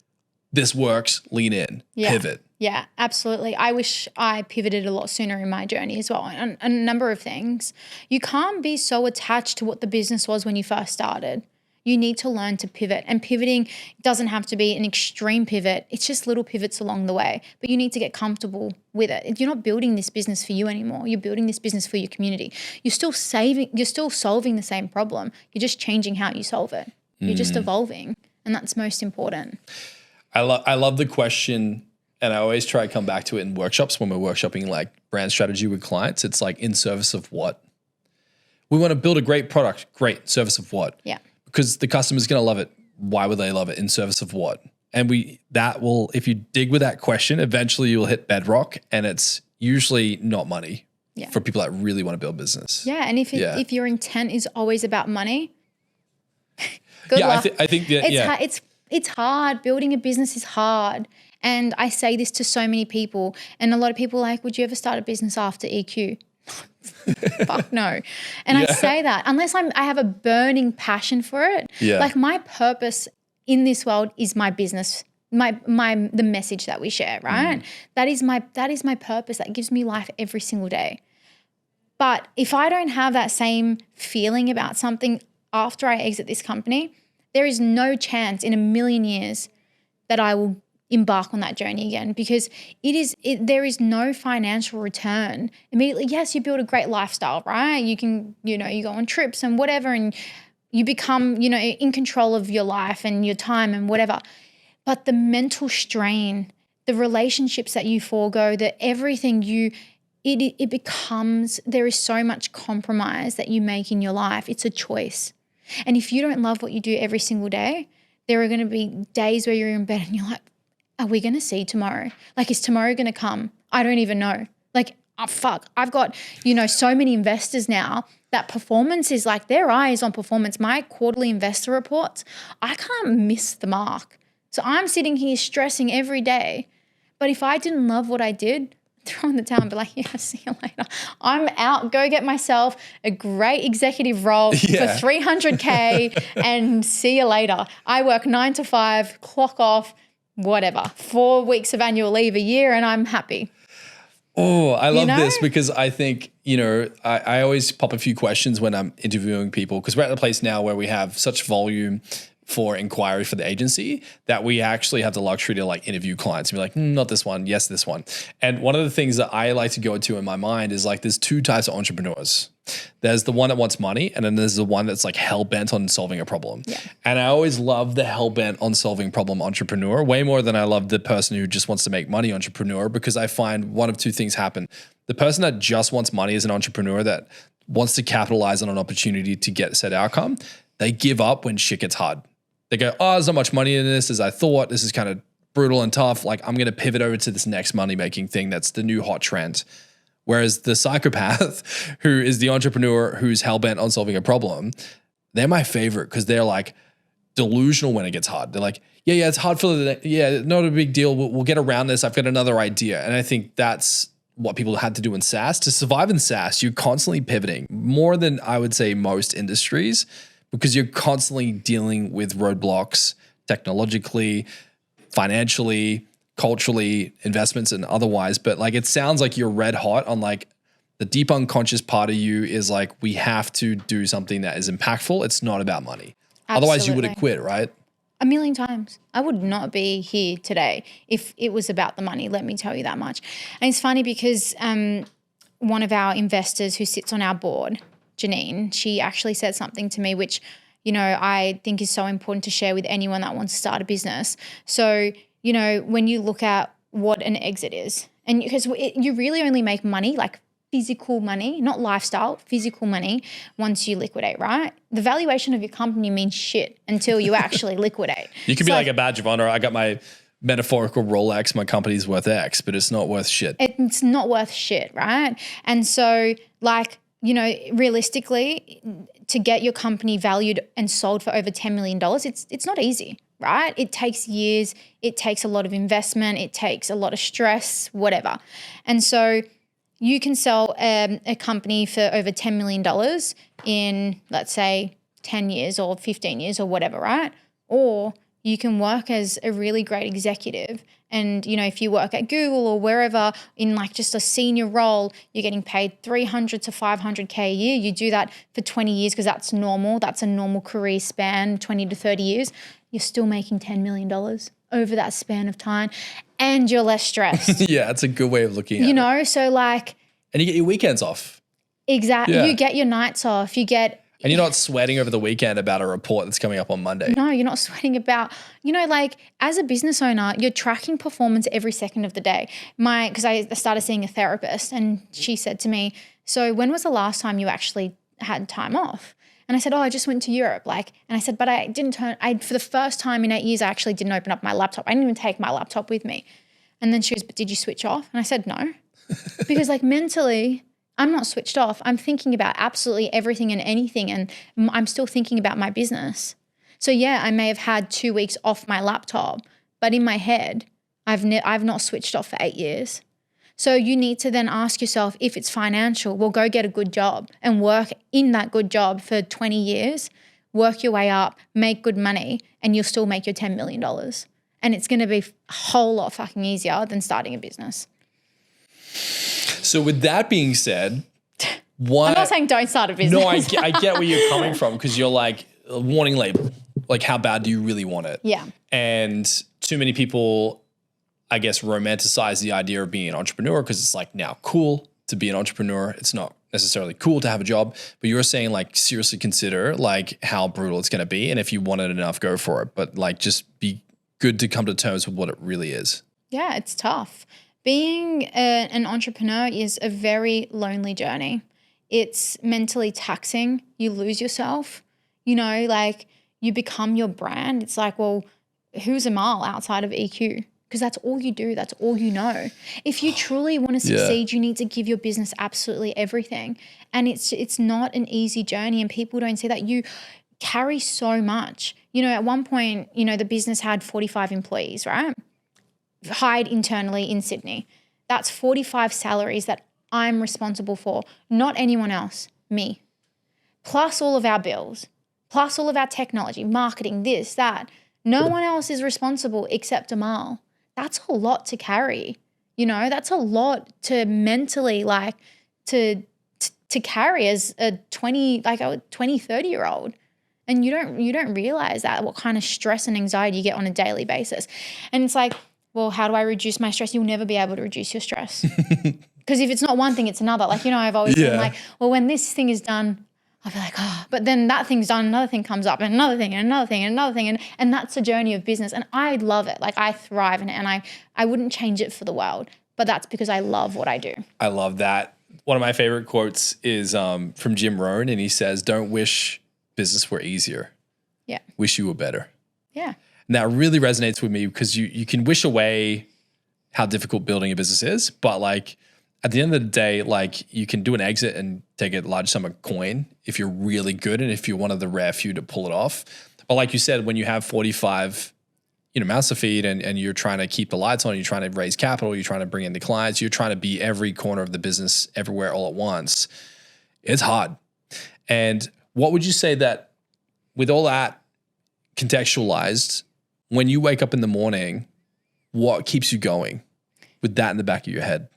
this works, lean in, pivot. Yeah, absolutely. I wish I pivoted a lot sooner in my journey as well on a number of things. You can't be so attached to what the business was when you first started. You need to learn to pivot, and pivoting doesn't have to be an extreme pivot. It's just little pivots along the way, but you need to get comfortable with it. You're not building this business for you anymore. You're building this business for your community. You're still solving the same problem. You're just changing how you solve it. You're just evolving, and that's most important. I love the question, and I always try to come back to it in workshops when we're workshopping like brand strategy with clients. It's like, in service of what? We want to build a great product. Great. Service of what? Yeah. Because the customer's going to love it. Why would they love it? In service of what? And if you dig with that question, eventually you'll hit bedrock, and it's usually not money for people that really want to build business. Yeah. And if your intent is always about money, good luck. I think that, it's hard. Building a business is hard. And I say this to so many people, and a lot of people are like, would you ever start a business after EQ? Fuck no. And I say that unless I have a burning passion for it. Yeah. Like my purpose in this world is my business, the message that we share, right? That is my purpose. That gives me life every single day. But if I don't have that same feeling about something after I exit this company, there is no chance in a million years that I will embark on that journey again, because there is no financial return immediately. Yes, you build a great lifestyle, right? You can, you go on trips and whatever, and you become, in control of your life and your time and whatever. But the mental strain, the relationships that you forego, everything you it becomes, there is so much compromise that you make in your life. It's a choice. And if you don't love what you do every single day, there are going to be days where you're in bed and you're like, are we going to see tomorrow? Like, is tomorrow going to come? I don't even know. Like, oh, fuck. I've got, so many investors now that performance is like, their eye is on performance. My quarterly investor reports, I can't miss the mark. So I'm sitting here stressing every day. But if I didn't love what I did, throw in the towel and be like, yeah, see you later. I'm out. Go get myself a great executive role for $300K and see you later. I work 9 to 5, clock off, whatever, 4 weeks of annual leave a year, and I'm happy. Oh, I love this because I think, I always pop a few questions when I'm interviewing people because we're at the place now where we have such volume for inquiry for the agency that we actually have the luxury to like interview clients and be like, not this one. Yes, this one. And one of the things that I like to go into in my mind is like, there's two types of entrepreneurs. There's the one that wants money. And then there's the one that's like hell bent on solving a problem. Yeah. And I always love the hell bent on solving problem entrepreneur way more than I love the person who just wants to make money entrepreneur, because I find one of two things happen. The person that just wants money is an entrepreneur that wants to capitalize on an opportunity to get said outcome. They give up when shit gets hard. They go, oh, there's not much money in this as I thought. This is kind of brutal and tough. Like, I'm going to pivot over to this next money-making thing that's the new hot trend. Whereas the psychopath, who is the entrepreneur who's hell-bent on solving a problem, they're my favorite because they're like delusional when it gets hard. They're like, yeah, it's hard not a big deal. We'll get around this. I've got another idea. And I think that's what people had to do in SaaS. To survive in SaaS, you're constantly pivoting more than I would say most industries, because you're constantly dealing with roadblocks technologically, financially, culturally, investments and otherwise. But like, it sounds like you're red hot on like the deep unconscious part of you is like, we have to do something that is impactful. It's not about money. Absolutely. Otherwise you would have quit, right? 1,000,000 times. I would not be here today if it was about the money. Let me tell you that much. And it's funny because one of our investors who sits on our board, Janine, she actually said something to me which, I think is so important to share with anyone that wants to start a business. So, when you look at what an exit is, and because you really only make money, like physical money, not lifestyle, physical money, once you liquidate, right? The valuation of your company means shit until you actually liquidate. You could be like a badge of honor. I got my metaphorical Rolex, my company's worth X, but it's not worth shit. It's not worth shit, right? And so like, realistically, to get your company valued and sold for over $10 million, it's not easy, right? It takes years. It takes a lot of investment. It takes a lot of stress, whatever. And so you can sell a company for over $10 million in, let's say, 10 years or 15 years or whatever, right? Or you can work as a really great executive. And, if you work at Google or wherever in like just a senior role, you're getting paid $300 to $500K a year. You do that for 20 years because that's normal. That's a normal career span, 20 to 30 years. You're still making $10 million over that span of time and you're less stressed. Yeah, that's a good way of looking at it. So like. And you get your weekends off. Exactly. Yeah. You get your nights off. And you're not sweating over the weekend about a report that's coming up on Monday. No, you're not sweating about, like as a business owner, you're tracking performance every second of the day. Because I started seeing a therapist and she said to me, so when was the last time you actually had time off? And I said, I just went to Europe. And I said, but I didn't for the first time in 8 years, I actually didn't open up my laptop. I didn't even take my laptop with me. And then she goes, but did you switch off? And I said, no, because like mentally, I'm not switched off. I'm thinking about absolutely everything and anything, and I'm still thinking about my business. So yeah, I may have had 2 weeks off my laptop, but in my head, I've not switched off for 8 years. So you need to then ask yourself, if it's financial, well, go get a good job and work in that good job for 20 years, work your way up, make good money, and you'll still make your $10 million. And it's going to be a whole lot fucking easier than starting a business. So with that being said, I'm not saying don't start a business. No, I get where you're coming from because you're like, warning label. Like, how bad do you really want it? Yeah. And too many people, I guess, romanticize the idea of being an entrepreneur because it's like now cool to be an entrepreneur. It's not necessarily cool to have a job, but you're saying like seriously consider like how brutal it's going to be. And if you want it enough, go for it. But like just be good to come to terms with what it really is. Yeah, it's tough. Being an entrepreneur is a very lonely journey. It's mentally taxing. You lose yourself, like you become your brand. It's like, well, who's Amal outside of EQ? Because that's all you do. That's all you know. If you truly want to succeed, you need to give your business absolutely everything. And it's not an easy journey, and people don't see that. You carry so much. At one point, the business had 45 employees, right? Hired internally in Sydney. That's 45 salaries that I'm responsible for, not anyone else, me. Plus all of our bills, plus all of our technology, marketing, this, that. No one else is responsible except Amal. That's a lot to carry. That's a lot to mentally to carry as a 30-year-old. And you don't realize that, what kind of stress and anxiety you get on a daily basis. And it's like, well, how do I reduce my stress? You'll never be able to reduce your stress. Because if it's not one thing, it's another. I've always been like, well, when this thing is done, I'll be like, oh, but then that thing's done, another thing comes up, and another thing, and another thing, and another thing. And that's a journey of business. And I love it. I thrive in it, and I wouldn't change it for the world. But that's because I love what I do. I love that. One of my favorite quotes is from Jim Rohn, and he says, don't wish business were easier. Yeah. Wish you were better. Yeah. And that really resonates with me, because you can wish away how difficult building a business is, but at the end of the day, you can do an exit and take a large sum of coin if you're really good and if you're one of the rare few to pull it off. But like you said, when you have 45, mouths to feed and you're trying to keep the lights on, you're trying to raise capital, you're trying to bring in the clients, you're trying to be every corner of the business everywhere all at once, it's hard. And what would you say that, with all that contextualized, when you wake up in the morning, what keeps you going with that in the back of your head?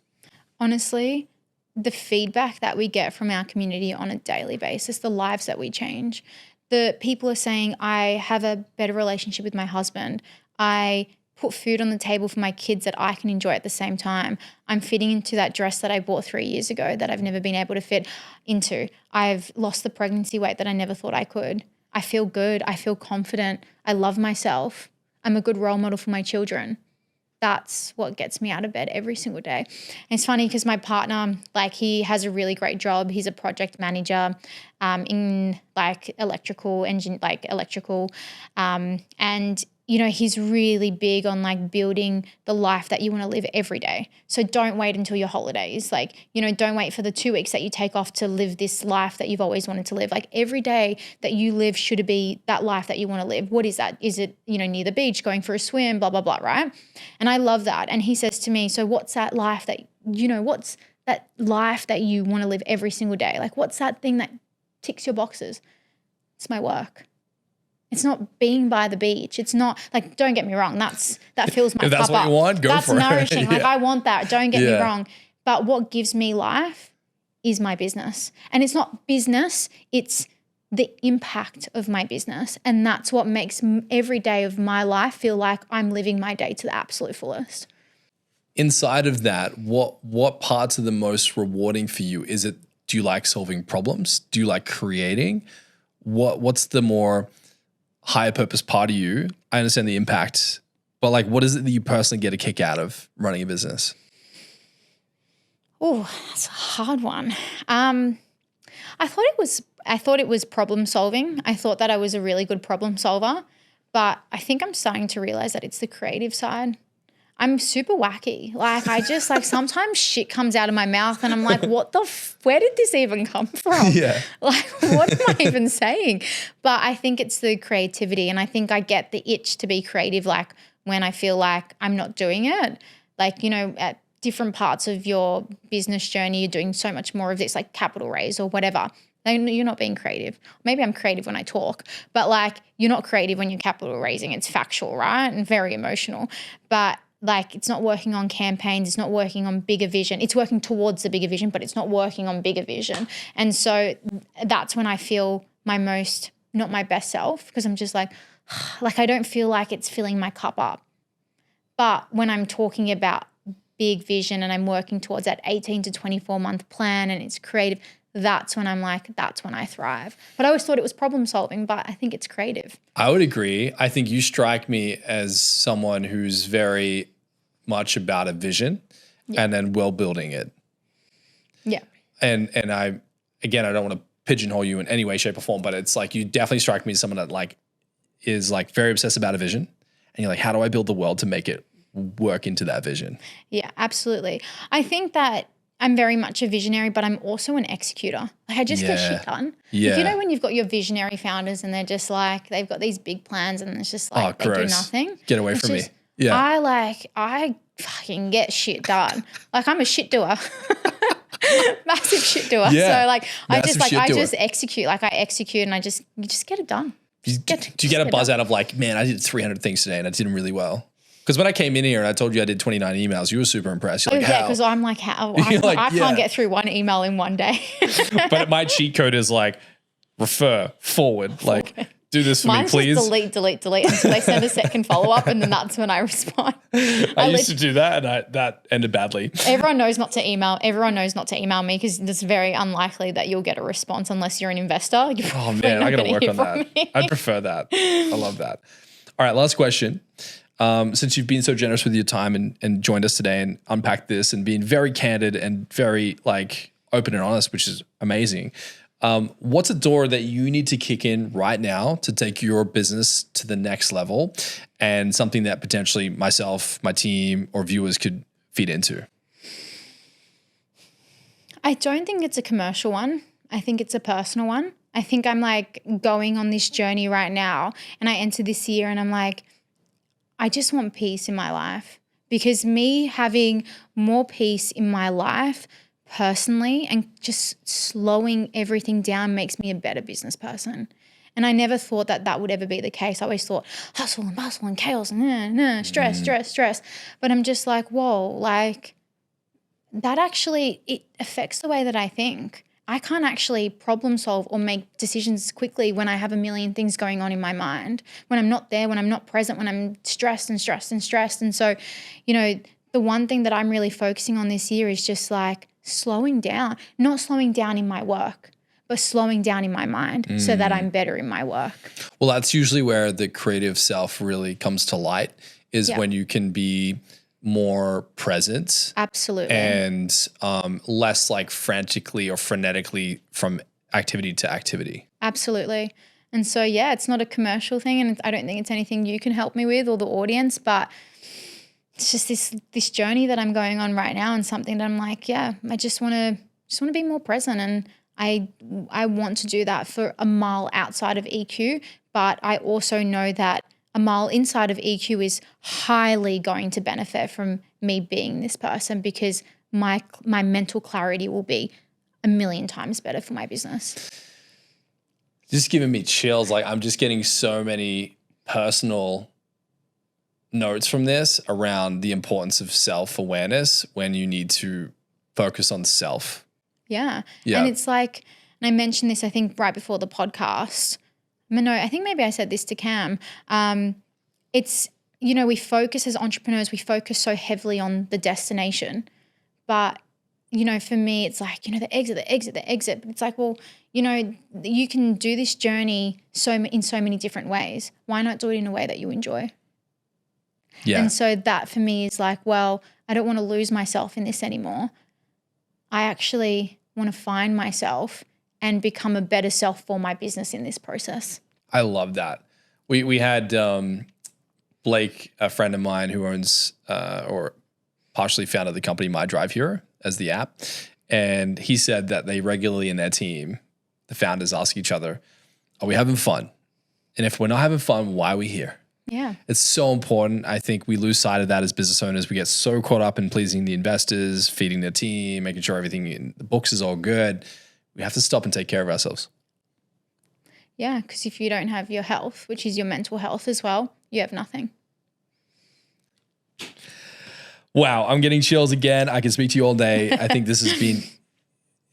Honestly, the feedback that we get from our community on a daily basis, the lives that we change, the people are saying, I have a better relationship with my husband. I put food on the table for my kids that I can enjoy at the same time. I'm fitting into that dress that I bought 3 years ago that I've never been able to fit into. I've lost the pregnancy weight that I never thought I could. I feel good. I feel confident. I love myself. I'm a good role model for my children. That's what gets me out of bed every single day. And it's funny because my partner, he has a really great job. He's a project manager in electrical engine, and he's really big on building the life that you want to live every day. So don't wait until your holidays. Don't wait for the 2 weeks that you take off to live this life that you've always wanted to live. Every day that you live should be that life that you want to live. What is that? Is it, near the beach, going for a swim, blah, blah, blah, right? And I love that. And he says to me, so what's that life that, what's that life that you want to live every single day? What's that thing that ticks your boxes? It's my work. It's not being by the beach. It's not don't get me wrong. That fills my cup up. If that's what you want, go for it. That's nourishing. Yeah. I want that. Don't get me wrong. But what gives me life is my business. And it's not business. It's the impact of my business. And that's what makes every day of my life feel like I'm living my day to the absolute fullest. Inside of that, what parts are the most rewarding for you? Do you like solving problems? Do you like creating? What's the more higher purpose part of you? I understand the impact, but what is it that you personally get a kick out of running a business? Oh, that's a hard one. I thought it was problem solving. I thought that I was a really good problem solver, but I think I'm starting to realize that it's the creative side. I'm super wacky. I just sometimes shit comes out of my mouth and I'm like, where did this even come from? Yeah. What am I even saying? But I think it's the creativity, and I think I get the itch to be creative when I feel like I'm not doing it. At different parts of your business journey, you're doing so much more of this, capital raise or whatever. You're not being creative. Maybe I'm creative when I talk, but you're not creative when you're capital raising. It's factual, right? And very emotional. But it's not working on campaigns. It's not working on bigger vision. It's working towards the bigger vision, but it's not working on bigger vision. And so that's when I feel my most, not my best self, because I'm just I don't feel like it's filling my cup up. But when I'm talking about big vision and I'm working towards that 18 to 24 month plan and it's creative, that's when that's when I thrive. But I always thought it was problem solving, but I think it's creative. I would agree. I think you strike me as someone who's very much about a vision. and then well building it. Yeah. And I don't want to pigeonhole you in any way, shape or form, but it's like, you definitely strike me as someone that like is like very obsessed about a vision. And you're like, how do I build the world to make it work into that vision? Yeah, absolutely. I think that I'm very much a visionary, but I'm also an executor. Like I just get shit done. Yeah. Like, you know when you've got your visionary founders and they're just like, they've got these big plans and it's just like they do nothing. Get away from me. Yeah. I fucking get shit done. Like I'm a shit doer. Massive shit doer. Yeah. So like I Massive just execute. Like I execute and you just get it done. Do you get a buzz out of like, man, I did 300 things today and I did them really well? Because when I came in here and I told you I did 29 emails, you were super impressed. You're like, yeah, how? because I'm like, how? I can't get through one email in one day. But my cheat code is like, refer, forward. Like, do this for Mine's me, please. Just delete until they send a second follow-up and then that's when I respond. I used to do that and that ended badly. Everyone knows not to email. Everyone knows not to email me because it's very unlikely that you'll get a response unless you're an investor. Oh man, I got to work on that. I prefer that. I love that. All right, last question. Since you've been so generous with your time and joined us today and unpacked this and being very candid and very like open and honest, which is amazing. What's a door that you need to kick in right now to take your business to the next level and something that potentially myself, my team, or viewers could feed into? I don't think it's a commercial one. I think it's a personal one. I think I'm like going on this journey right now and I enter this year and I'm like, I just want peace in my life because me having more peace in my life personally and just slowing everything down makes me a better business person. And I never thought that would ever be the case. I always thought hustle and bustle and chaos and stress. But I'm just like, whoa, like that actually, it affects the way that I think. I can't actually problem solve or make decisions quickly when I have a million things going on in my mind, when I'm not there, when I'm not present, when I'm stressed. And so, you know, the one thing that I'm really focusing on this year is just like slowing down, not slowing down in my work, but slowing down in my mind so that I'm better in my work. Well, that's usually where the creative self really comes to light is when you can be more present. Absolutely. And less like frantically or frenetically from activity to activity. Absolutely. And so, yeah, it's not a commercial thing and I don't think it's anything you can help me with or the audience, but it's just this journey that I'm going on right now and something that I'm like, yeah, I just want to be more present and I want to do that for Amal outside of EQ, but I also know that Amal inside of EQ is highly going to benefit from me being this person because my mental clarity will be a million times better for my business. Just giving me chills. Like I'm just getting so many personal notes from this around the importance of self-awareness when you need to focus on self. Yeah. And it's like, and I mentioned this, I think right before the podcast, I think maybe I said this to Cam. It's, you know, we focus as entrepreneurs, we focus so heavily on the destination. But, you know, for me, it's like, you know, the exit. But it's like, well, you know, you can do this journey in so many different ways. Why not do it in a way that you enjoy? Yeah. And so that for me is like, well, I don't want to lose myself in this anymore. I actually want to find myself and become a better self for my business in this process. I love that. We had Blake, a friend of mine who owns or partially founded the company My Drive Hero as the app. And he said that they regularly in their team, the founders ask each other, are we having fun? And if we're not having fun, why are we here? Yeah. It's so important. I think we lose sight of that as business owners. We get so caught up in pleasing the investors, feeding their team, making sure everything in the books is all good. We have to stop and take care of ourselves. Yeah, because if you don't have your health, which is your mental health as well, you have nothing. Wow, I'm getting chills again. I can speak to you all day. I think this has been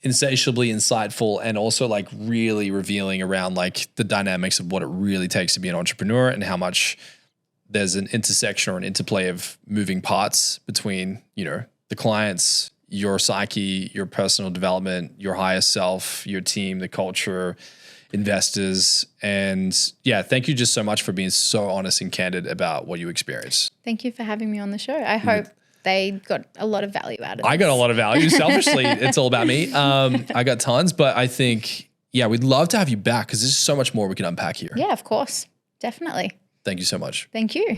insatiably insightful and also like really revealing around like the dynamics of what it really takes to be an entrepreneur and how much there's an intersection or an interplay of moving parts between, you know, the clients, your psyche, your personal development, your higher self, your team, the culture, investors. And yeah, thank you just so much for being so honest and candid about what you experienced. Thank you for having me on the show. I hope they got a lot of value out of it. I got a lot of value. Selfishly, it's all about me. I got tons, but I think, we'd love to have you back because there's so much more we can unpack here. Yeah, of course. Definitely. Thank you so much. Thank you.